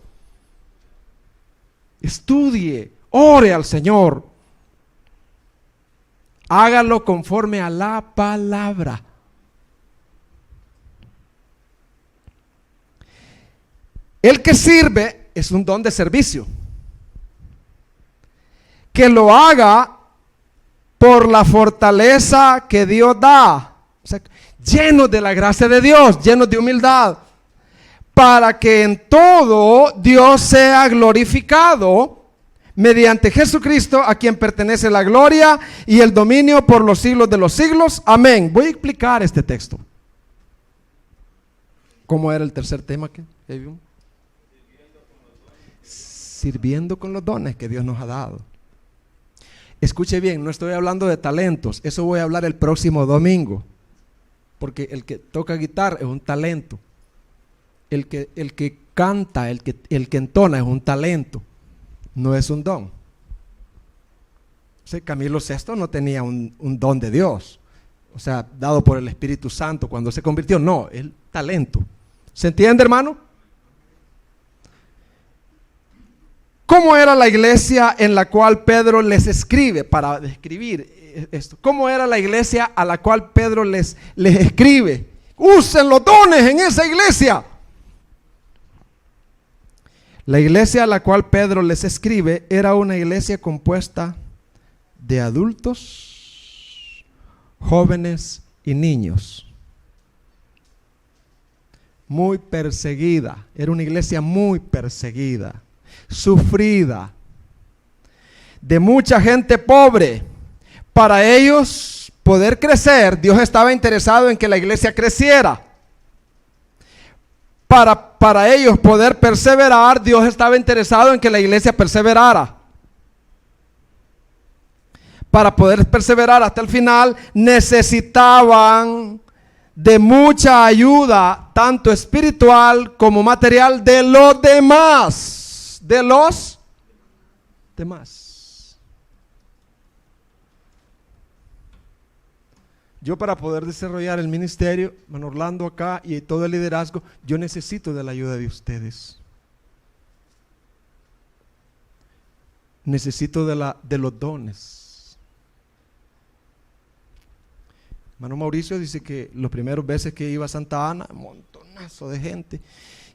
Estudie, ore al Señor. Hágalo conforme a la palabra. El que sirve es un don de servicio. Que lo haga por la fortaleza que Dios da. O sea, llenos de la gracia de Dios, llenos de humildad. Para que en todo Dios sea glorificado mediante Jesucristo, a quien pertenece la gloria y el dominio por los siglos de los siglos. Amén. Voy a explicar este texto. ¿Cómo era el tercer tema que vimos? Sirviendo con los dones que Dios nos ha dado. Escuche bien, no estoy hablando de talentos, eso voy a hablar el próximo domingo, porque el que toca guitarra es un talento, el que canta, el que entona es un talento, no es un don. O sea, Camilo VI no tenía un don de Dios, o sea, dado por el Espíritu Santo cuando se convirtió, no, es talento. ¿Se entiende, hermano? ¿Cómo era la iglesia en la cual Pedro les escribe para describir esto? ¿Cómo era la iglesia a la cual Pedro les escribe? Usen los dones en esa iglesia. La iglesia a la cual Pedro les escribe era una iglesia compuesta de adultos, jóvenes y niños. Muy perseguida, era una iglesia muy perseguida, sufrida, de mucha gente pobre. Para ellos poder crecer, Dios estaba interesado en que la iglesia creciera. Para ellos poder perseverar, Dios estaba interesado en que la iglesia perseverara. Para poder perseverar hasta el final, necesitaban de mucha ayuda, tanto espiritual como material, de los demás. De los demás. Yo, para poder desarrollar el ministerio, hermano Orlando acá y todo el liderazgo, yo necesito de la ayuda de ustedes. Necesito de los dones. Hermano Mauricio dice que los primeros veces que iba a Santa Ana, un montonazo de gente.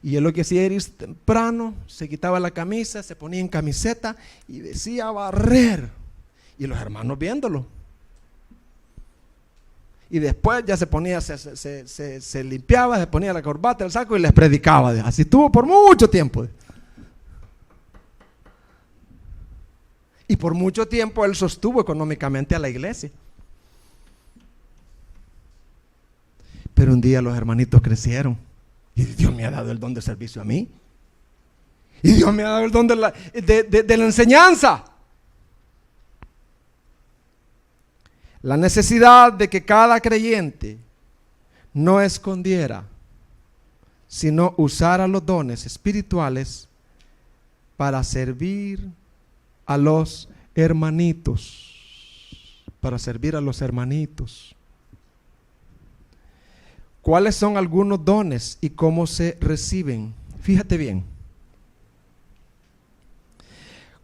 Y él lo que hacía era ir temprano, se quitaba la camisa, se ponía en camiseta y decía barrer. Y los hermanos viéndolo. Y después ya se ponía, se limpiaba, se ponía la corbata, el saco y les predicaba. Así estuvo por mucho tiempo. Y por mucho tiempo él sostuvo económicamente a la iglesia. Pero un día los hermanitos crecieron. Y Dios me ha dado el don de servicio a mí. Y Dios me ha dado el don de la enseñanza. La necesidad de que cada creyente no escondiera, sino usara los dones espirituales para servir a los hermanitos. Para servir a los hermanitos. ¿Cuáles son algunos dones y cómo se reciben? Fíjate bien.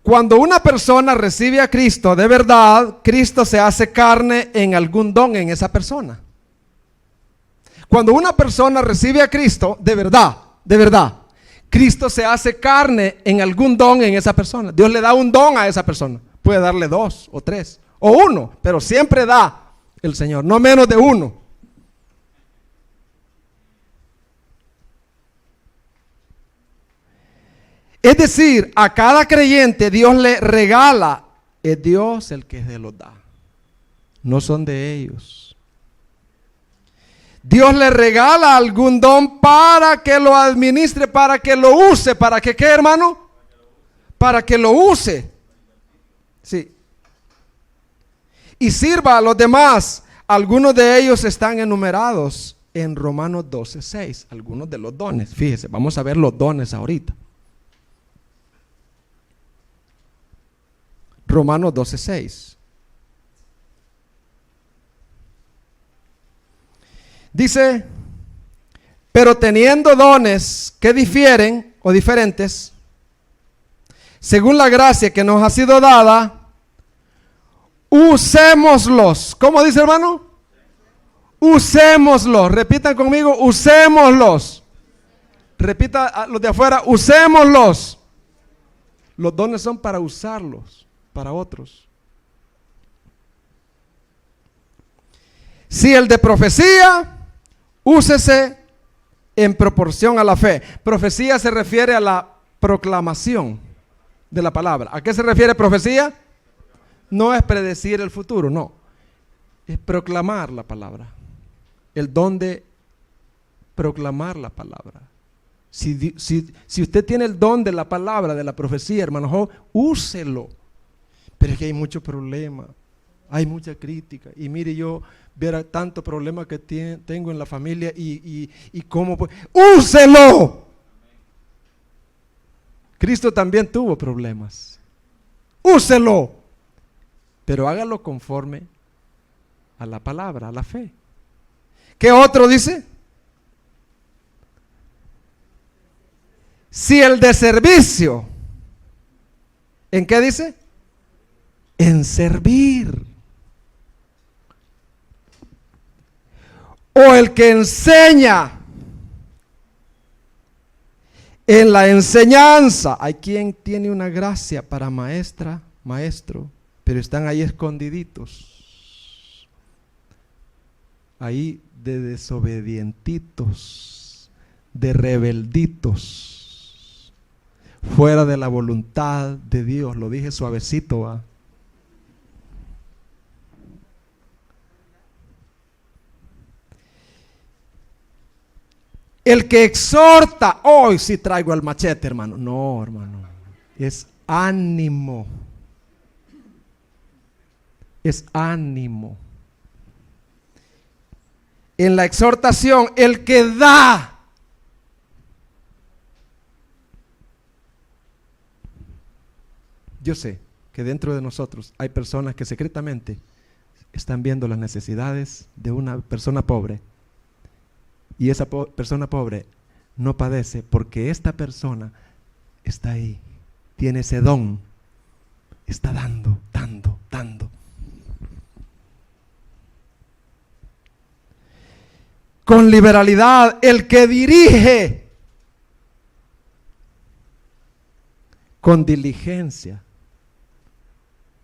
Cuando una persona recibe a Cristo de verdad, Cristo se hace carne en algún don en esa persona. Cuando una persona recibe a Cristo de verdad, Cristo se hace carne en algún don en esa persona. Dios le da un don a esa persona. Puede darle 2 o 3 o 1, pero siempre da el Señor, no menos de 1. Es decir, a cada creyente Dios le regala, es Dios el que se los da, no son de ellos. Dios le regala algún don para que lo administre, para que lo use, ¿para que qué, hermano? Para que lo use. Sí. Y sirva a los demás. Algunos de ellos están enumerados en Romanos 12:6, algunos de los dones. Fíjese, vamos a ver los dones ahorita. Romanos 12:6. Dice, pero teniendo dones que difieren o diferentes, según la gracia que nos ha sido dada, usémoslos. ¿Cómo dice, hermano? Usémoslos. Repitan conmigo, usémoslos. Repita a los de afuera, usémoslos. Los dones son para usarlos, para otros. Si el de profecía, úsese en proporción a la fe. Profecía se refiere a la proclamación de la palabra. ¿A qué se refiere profecía? No es predecir el futuro, no. Es proclamar la palabra. El don de proclamar la palabra. Si usted tiene el don de la palabra, de la profecía, hermano Job, úselo. Pero es que hay mucho problema, hay mucha crítica. Y mire, yo ver tanto problema que tengo en la familia y cómo pues, úselo. Cristo también tuvo problemas. Úselo. Pero hágalo conforme a la palabra, a la fe. ¿Qué otro dice? Si el de servicio, ¿en qué dice? En servir. O el que enseña, en la enseñanza. Hay quien tiene una gracia para maestra, maestro, pero están ahí escondiditos, ahí de desobedientitos, de rebelditos, fuera de la voluntad de Dios. Lo dije suavecito, ¿va? El que exhorta, hoy sí traigo el machete, hermano. No, hermano, es ánimo. Es ánimo. En la exhortación, el que da. Yo sé que dentro de nosotros hay personas que secretamente están viendo las necesidades de una persona pobre. Y esa persona pobre no padece porque esta persona está ahí, tiene ese don, está dando. Con liberalidad, el que dirige, con diligencia.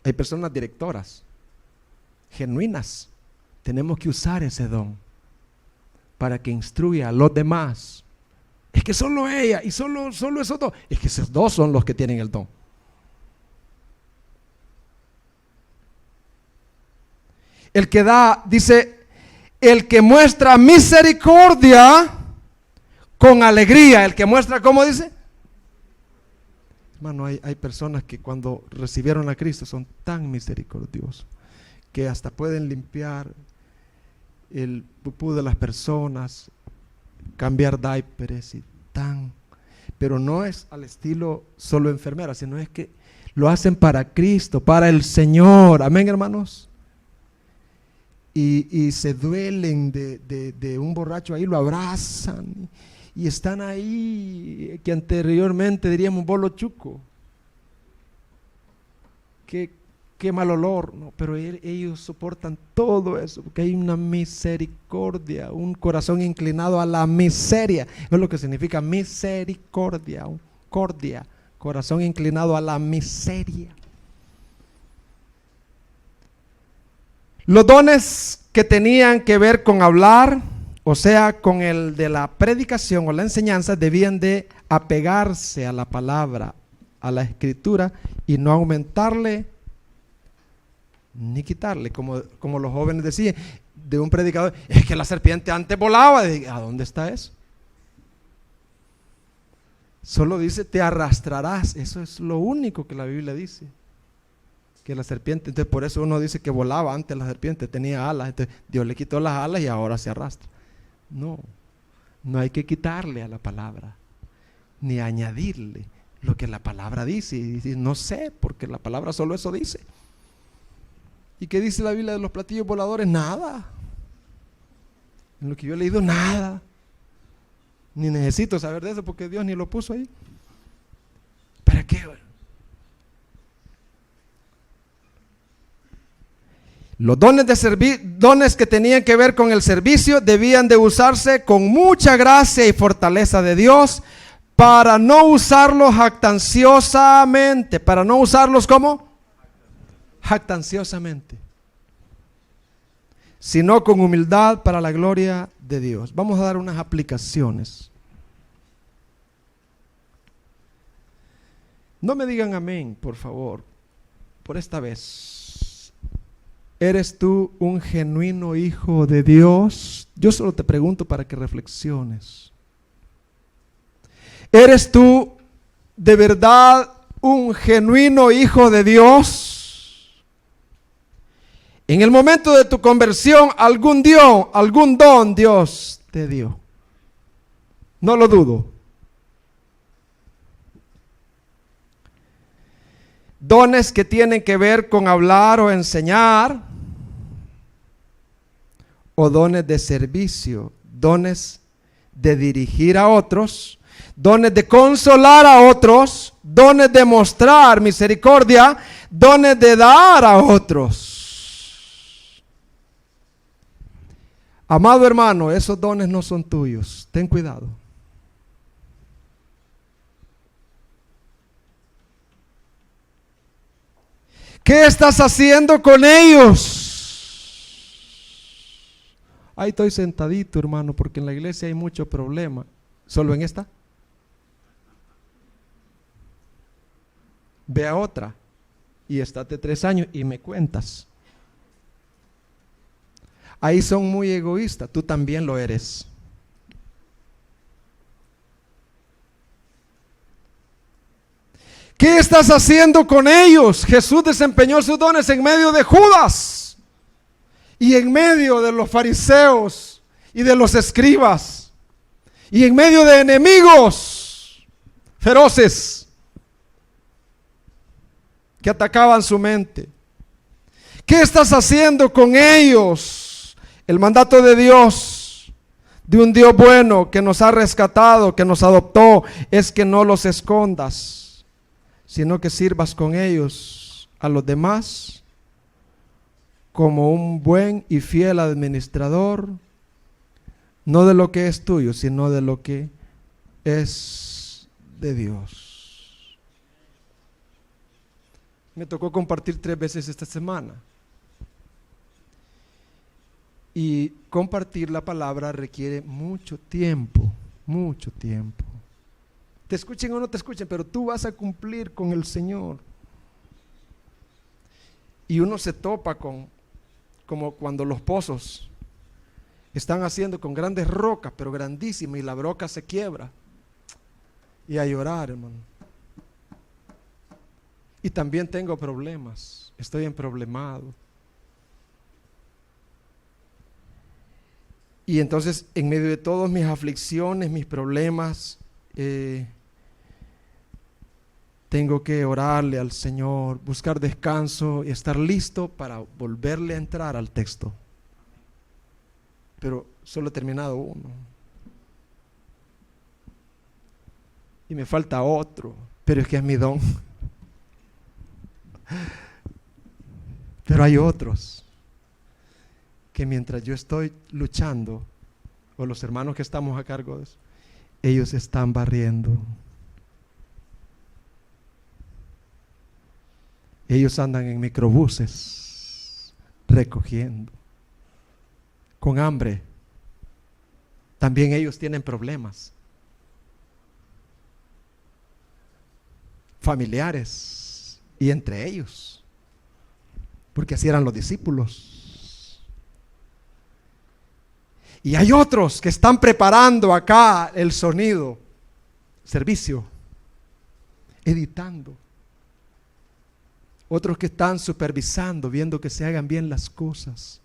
Hay personas directoras, genuinas. Tenemos que usar ese don para que instruya a los demás. Es que solo ella y solo esos dos. Es que esos dos son los que tienen el don. El que da, dice, el que muestra misericordia con alegría. El que muestra, ¿cómo dice? Hermano, hay personas que cuando recibieron a Cristo son tan misericordiosos que hasta pueden limpiar el pupú de las personas, cambiar diapers y pero no es al estilo solo enfermera, sino es que lo hacen para Cristo, para el Señor. Amén, hermanos. Y se duelen de un borracho ahí, lo abrazan y están ahí, que anteriormente diríamos bolo chuco. Qué mal olor, no, pero ellos soportan todo eso, porque hay una misericordia, un corazón inclinado a la miseria. Es lo que significa misericordia, cordia, corazón inclinado a la miseria. Los dones que tenían que ver con hablar, o sea, con el de la predicación o la enseñanza, debían de apegarse a la palabra, a la escritura, y no aumentarle ni quitarle, como los jóvenes decían de un predicador, es que la serpiente antes volaba. ¿A dónde está eso? Solo dice te arrastrarás. Eso es lo único que la Biblia dice, que la serpiente. Entonces por eso uno dice que volaba antes la serpiente, tenía alas, entonces Dios le quitó las alas y ahora se arrastra. No hay que quitarle a la palabra ni añadirle lo que la palabra dice. Y no sé, porque la palabra solo eso dice. ¿Y qué dice la Biblia de los platillos voladores? Nada. En lo que yo he leído, nada. Ni necesito saber de eso porque Dios ni lo puso ahí. ¿Para qué? Los dones que tenían que ver con el servicio debían de usarse con mucha gracia y fortaleza de Dios, para no usarlos jactanciosamente. ¿Para no usarlos cómo? Jactanciosamente. Sino con humildad para la gloria de Dios. Vamos a dar unas aplicaciones. No me digan amén, por favor, por esta vez. ¿Eres tú un genuino hijo de Dios? Yo solo te pregunto para que reflexiones. ¿Eres tú de verdad un genuino hijo de Dios? En el momento de tu conversión, algún don Dios te dio. No lo dudo. Dones que tienen que ver con hablar o enseñar, o dones de servicio, dones de dirigir a otros, dones de consolar a otros, dones de mostrar misericordia, dones de dar a otros. Amado hermano, esos dones no son tuyos. Ten cuidado. ¿Qué estás haciendo con ellos? Ahí estoy sentadito, hermano, porque en la iglesia hay mucho problema. ¿Solo en esta? Ve a otra y estate 3 años y me cuentas. Ahí son muy egoístas, tú también lo eres. ¿Qué estás haciendo con ellos? Jesús desempeñó sus dones en medio de Judas y en medio de los fariseos y de los escribas y en medio de enemigos feroces que atacaban su mente. ¿Qué estás haciendo con ellos? El mandato de Dios, de un Dios bueno que nos ha rescatado, que nos adoptó, es que no los escondas, sino que sirvas con ellos a los demás como un buen y fiel administrador, no de lo que es tuyo, sino de lo que es de Dios. Me tocó compartir 3 veces esta semana. Y compartir la palabra requiere mucho tiempo, mucho tiempo. Te escuchen o no te escuchen, pero tú vas a cumplir con el Señor. Y uno se topa como cuando los pozos están haciendo con grandes rocas, pero grandísimas, y la roca se quiebra. Y a llorar, hermano. Y también tengo problemas, estoy emproblemado. Y entonces, en medio de todas mis aflicciones, mis problemas, tengo que orarle al Señor, buscar descanso y estar listo para volverle a entrar al texto. Pero solo he terminado uno. Y me falta otro, pero es que es mi don. Pero hay otros que mientras yo estoy luchando, o los hermanos que estamos a cargo de eso, ellos están barriendo. Ellos andan en microbuses recogiendo, con hambre. También ellos tienen problemas familiares y entre ellos, porque así eran los discípulos. Y hay otros que están preparando acá el sonido, servicio, editando. Otros que están supervisando, viendo que se hagan bien las cosas,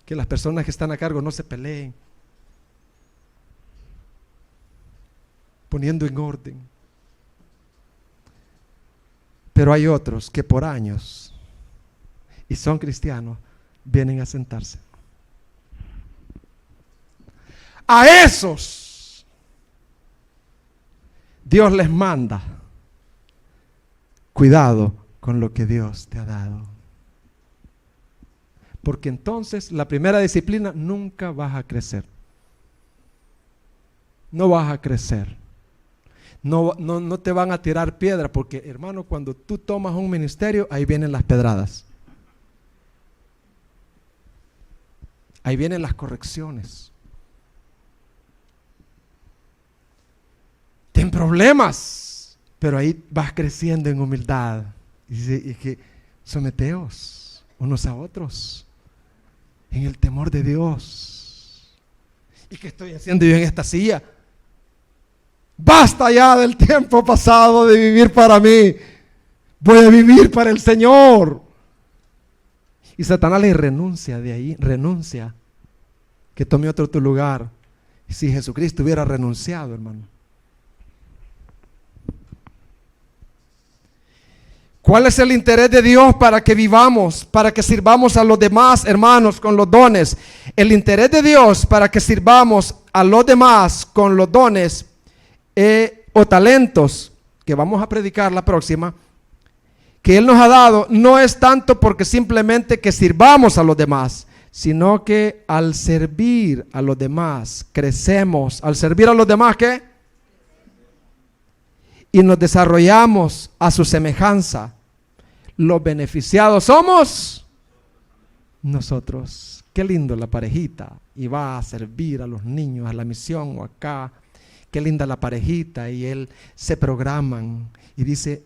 que las personas que están a cargo no se peleen, poniendo en orden. Pero hay otros que por años, y son cristianos, vienen a sentarse. A esos Dios les manda: cuidado con lo que Dios te ha dado. Porque entonces la primera disciplina nunca vas a crecer. No vas a crecer. No te van a tirar piedra, porque hermano, cuando tú tomas un ministerio, ahí vienen las pedradas. Ahí vienen las correcciones. Ten problemas, pero ahí vas creciendo en humildad. Y dice que someteos unos a otros en el temor de Dios. ¿Y qué estoy haciendo yo en esta silla? Basta ya del tiempo pasado de vivir para mí. Voy a vivir para el Señor. Y Satanás le renuncia de ahí, renuncia, que tome otro tu lugar. Y si Jesucristo hubiera renunciado, hermano. ¿Cuál es el interés de Dios para que vivamos, para que sirvamos a los demás, hermanos, con los dones? El interés de Dios para que sirvamos a los demás con los dones o talentos, que vamos a predicar la próxima, que Él nos ha dado, no es tanto porque simplemente que sirvamos a los demás, sino que al servir a los demás crecemos. Al servir a los demás, ¿qué? Y nos desarrollamos a su semejanza. Los beneficiados somos nosotros. Qué lindo la parejita, y va a servir a los niños, a la misión o acá. Qué linda la parejita, y él se programan y dice,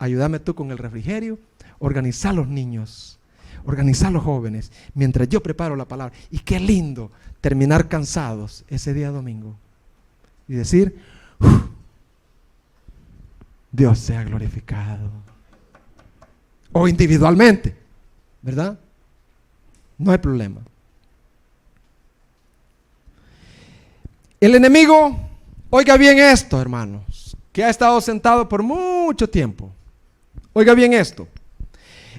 ayúdame tú con el refrigerio, organiza a los niños, organiza a los jóvenes, mientras yo preparo la palabra. Y qué lindo terminar cansados ese día domingo y decir, Dios sea glorificado. O individualmente, ¿verdad? No hay problema. El enemigo, oiga bien esto, hermanos, que ha estado sentado por mucho tiempo. Oiga bien esto.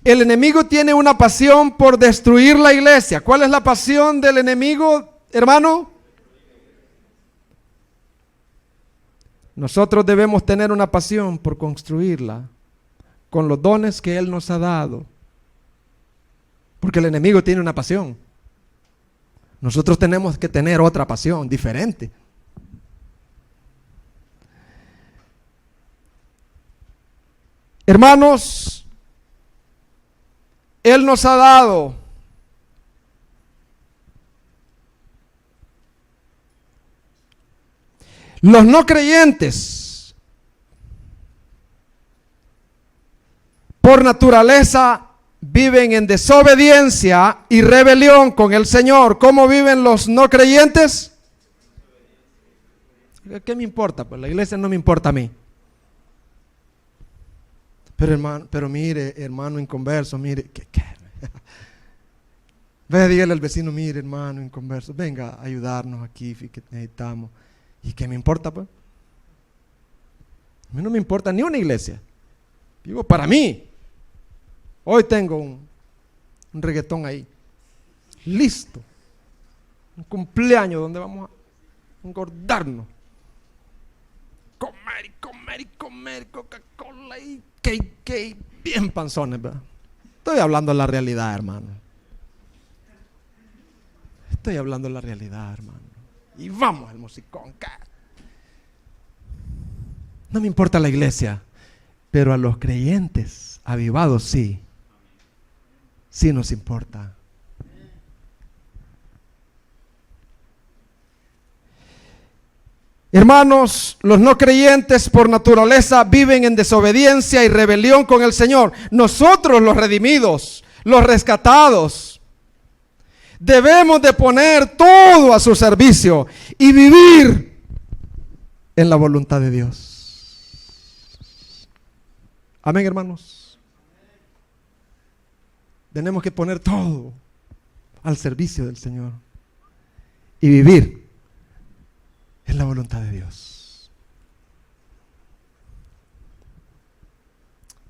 El enemigo tiene una pasión por destruir la iglesia. ¿Cuál es la pasión del enemigo, hermano? Nosotros debemos tener una pasión por construirla con los dones que Él nos ha dado. Porque el enemigo tiene una pasión. Nosotros tenemos que tener otra pasión, diferente. Hermanos, Él nos ha dado los no creyentes. Por naturaleza viven en desobediencia y rebelión con el Señor. ¿Cómo viven los no creyentes? ¿Qué me importa? Pues la iglesia no me importa a mí. Pero mire, hermano inconverso, mire. Vaya, dígale al vecino, mire, hermano inconverso, venga a ayudarnos aquí, que necesitamos. ¿Y qué me importa, pues? A mí no me importa ni una iglesia. Vivo para mí. Hoy tengo un reggaetón ahí, listo. Un cumpleaños donde vamos a engordarnos. Comer y comer y comer Coca-Cola y cake, bien panzones, ¿verdad? Estoy hablando de la realidad, hermano. Estoy hablando de la realidad, hermano. Y vamos al musicón. No me importa la iglesia, pero a los creyentes avivados sí. Sí nos importa. Hermanos, los no creyentes por naturaleza viven en desobediencia y rebelión con el Señor. Nosotros, los redimidos, los rescatados, debemos de poner todo a su servicio y vivir en la voluntad de Dios. Amén, hermanos. Tenemos que poner todo al servicio del Señor y vivir en la voluntad de Dios.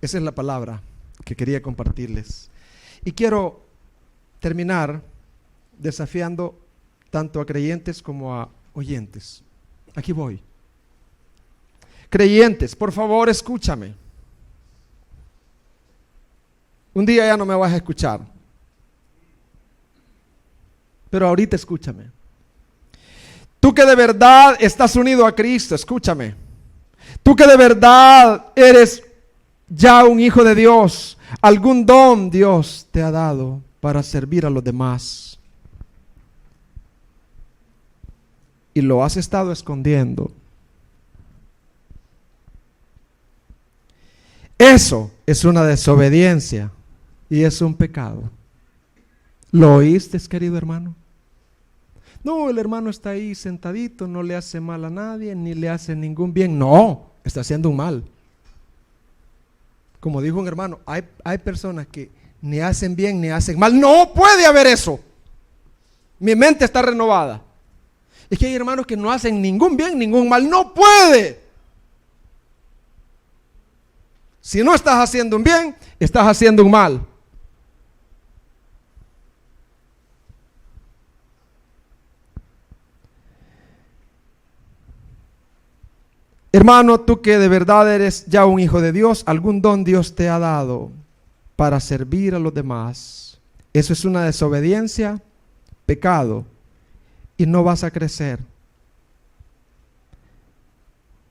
Esa es la palabra que quería compartirles. Y quiero terminar desafiando tanto a creyentes como a oyentes. Aquí voy. Creyentes, por favor, escúchame. Un día ya no me vas a escuchar. Pero ahorita escúchame. Tú que de verdad estás unido a Cristo, escúchame. Tú que de verdad eres ya un hijo de Dios, algún don Dios te ha dado para servir a los demás. Y lo has estado escondiendo. Eso es una desobediencia y es un pecado. ¿Lo oíste, querido hermano? No, el hermano está ahí sentadito, no le hace mal a nadie, ni le hace ningún bien. No, está haciendo un mal. Como dijo un hermano, hay personas que ni hacen bien ni hacen mal. No puede haber eso. Mi mente está renovada. Es que hay hermanos que no hacen ningún bien, ningún mal. No puede. Si no estás haciendo un bien, estás haciendo un mal. Hermano, tú que de verdad eres ya un hijo de Dios, algún don Dios te ha dado para servir a los demás. Eso es una desobediencia, pecado, y no vas a crecer.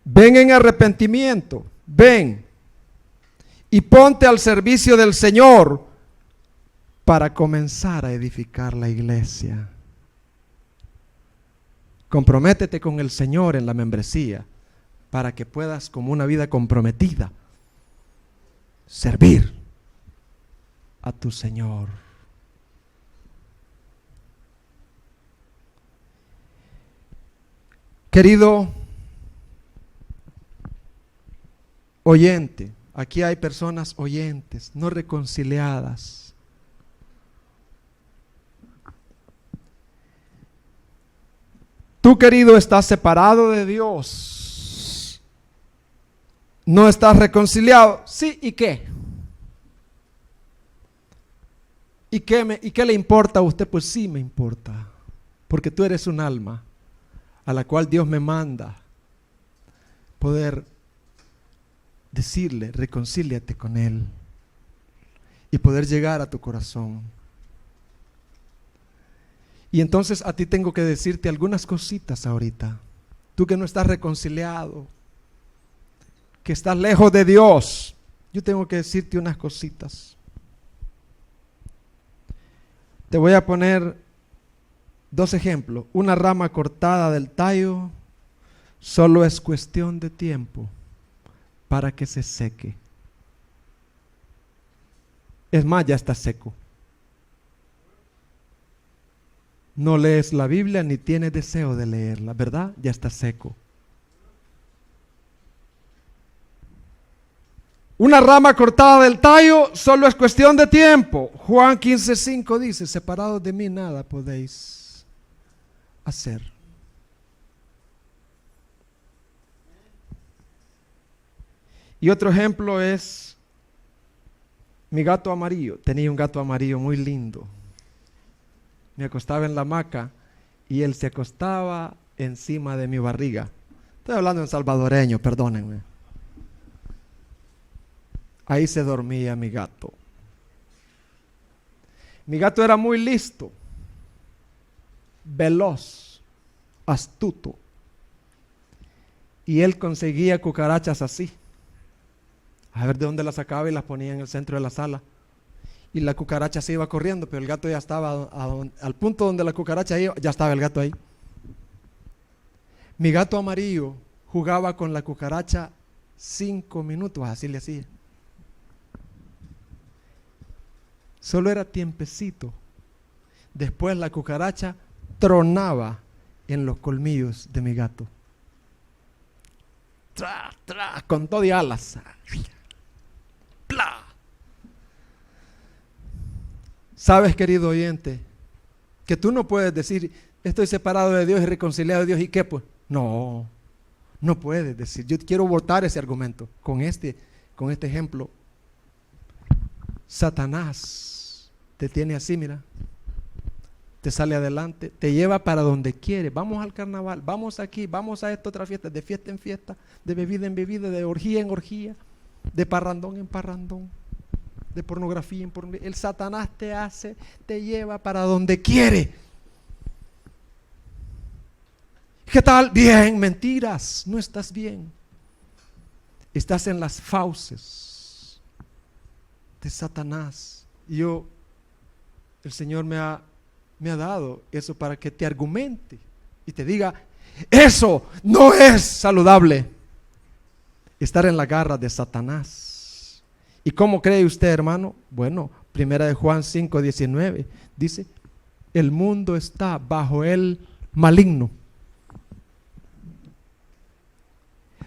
Ven en arrepentimiento, ven y ponte al servicio del Señor para comenzar a edificar la iglesia. Comprométete con el Señor en la membresía, para que puedas, como una vida comprometida, servir a tu Señor. Querido oyente, aquí hay personas oyentes, no reconciliadas. Tú, querido, estás separado de Dios. No estás reconciliado. Sí, ¿y qué? ¿Y qué le importa a usted? Pues sí me importa, porque tú eres un alma a la cual Dios me manda poder decirle, reconcíliate con Él y poder llegar a tu corazón. Y entonces a ti tengo que decirte algunas cositas ahorita. Tú que no estás reconciliado, que estás lejos de Dios, yo tengo que decirte unas cositas. Te voy a poner dos ejemplos. Una rama cortada del tallo solo es cuestión de tiempo para que se seque. Es más, ya está seco. No lees la Biblia ni tienes deseo de leerla, ¿verdad? Ya está seco. Una rama cortada del tallo solo es cuestión de tiempo. Juan 15:5 dice, separados de mí nada podéis hacer. Y otro ejemplo es mi gato amarillo. Tenía un gato amarillo muy lindo. Me acostaba en la hamaca y él se acostaba encima de mi barriga. Estoy hablando en salvadoreño, perdónenme. Ahí se dormía mi gato. Mi gato era muy listo, veloz, astuto. Y él conseguía cucarachas así. A ver de dónde las sacaba y las ponía en el centro de la sala. Y la cucaracha se iba corriendo, pero el gato ya estaba al punto donde la cucaracha iba, ya estaba el gato ahí. Mi gato amarillo jugaba con la cucaracha 5 minutos, así le hacía. Solo era tiempecito. Después la cucaracha tronaba en los colmillos de mi gato. Tra, tra, con todo y alas. Pla. Sabes, querido oyente, que tú no puedes decir, estoy separado de Dios y reconciliado de Dios, ¿y qué pues? No, no puedes decir. Yo quiero votar ese argumento con este ejemplo. Satanás te tiene así, mira, te sale adelante, te lleva para donde quiere. Vamos al carnaval, vamos aquí, vamos a esta otra fiesta, de fiesta en fiesta, de bebida en bebida, de orgía en orgía, de parrandón en parrandón, de pornografía en pornografía. El Satanás te lleva para donde quiere. ¿Qué tal? Bien, mentiras, no estás bien. Estás en las fauces de Satanás. Y el Señor me ha dado eso para que te argumente y te diga, eso no es saludable. Estar en la garra de Satanás. ¿Y cómo cree usted, hermano? Bueno, 1 Juan 5:19 dice, el mundo está bajo el maligno.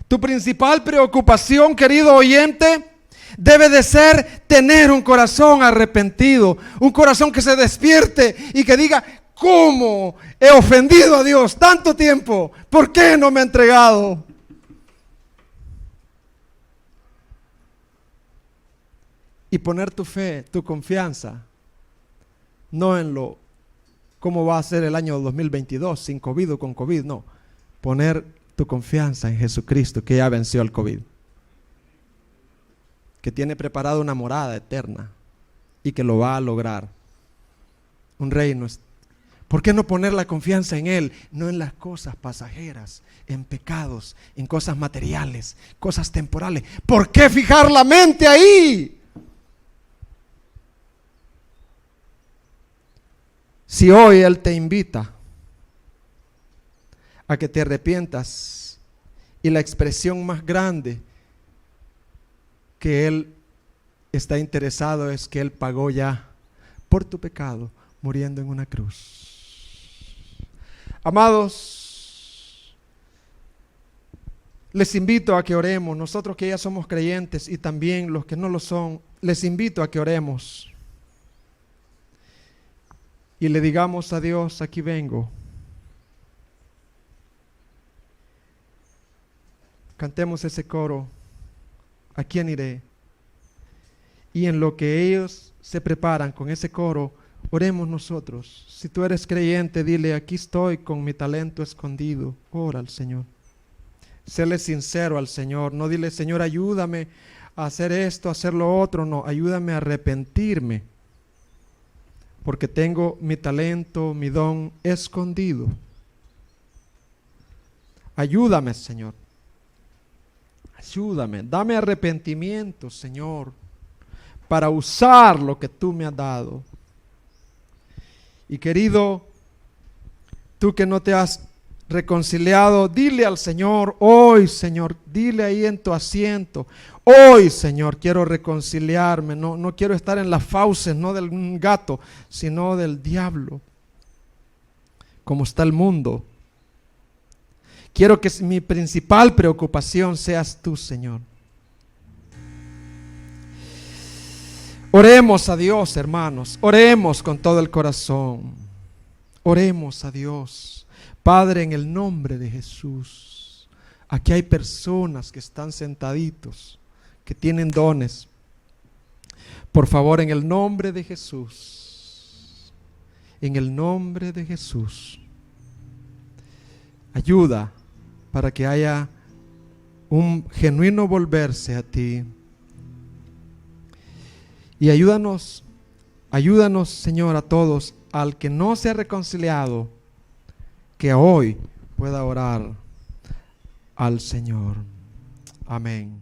Tu principal preocupación, querido oyente, debe de ser tener un corazón arrepentido, un corazón que se despierte y que diga, ¿cómo he ofendido a Dios tanto tiempo? ¿Por qué no me ha entregado? Y poner tu fe, tu confianza, no en cómo va a ser el año 2022, sin COVID o con COVID, no. Poner tu confianza en Jesucristo, que ya venció el COVID, que tiene preparada una morada eterna y que lo va a lograr. Un reino. ¿Por qué no poner la confianza en Él? No en las cosas pasajeras, en pecados, en cosas materiales, cosas temporales. ¿Por qué fijar la mente ahí? Si hoy Él te invita a que te arrepientas, y la expresión más grande que Él está interesado es que Él pagó ya por tu pecado, muriendo en una cruz. Amados, les invito a que oremos. Nosotros que ya somos creyentes y también los que no lo son, les invito a que oremos y le digamos a Dios, aquí vengo. Cantemos ese coro, ¿a quién iré? Y en lo que ellos se preparan con ese coro, oremos nosotros. Si tú eres creyente, dile, aquí estoy con mi talento escondido. Ora al Señor. Séle sincero al Señor. No dile, Señor, ayúdame a hacer esto, a hacer lo otro. No, ayúdame a arrepentirme. Porque tengo mi talento, mi don escondido. Ayúdame, Señor. Ayúdame, dame arrepentimiento, Señor, para usar lo que tú me has dado. Y querido, tú que no te has reconciliado, dile al Señor, hoy, Señor, dile ahí en tu asiento, hoy, Señor, quiero reconciliarme, no quiero estar en las fauces, no del gato, sino del diablo, como está el mundo. Quiero que mi principal preocupación seas tú, Señor. Oremos a Dios, hermanos. Oremos con todo el corazón. Oremos a Dios. Padre, en el nombre de Jesús. Aquí hay personas que están sentaditos, que tienen dones. Por favor, en el nombre de Jesús. En el nombre de Jesús. Ayuda para que haya un genuino volverse a ti. Y ayúdanos, Señor, a todos, al que no se ha reconciliado, que hoy pueda orar al Señor. Amén.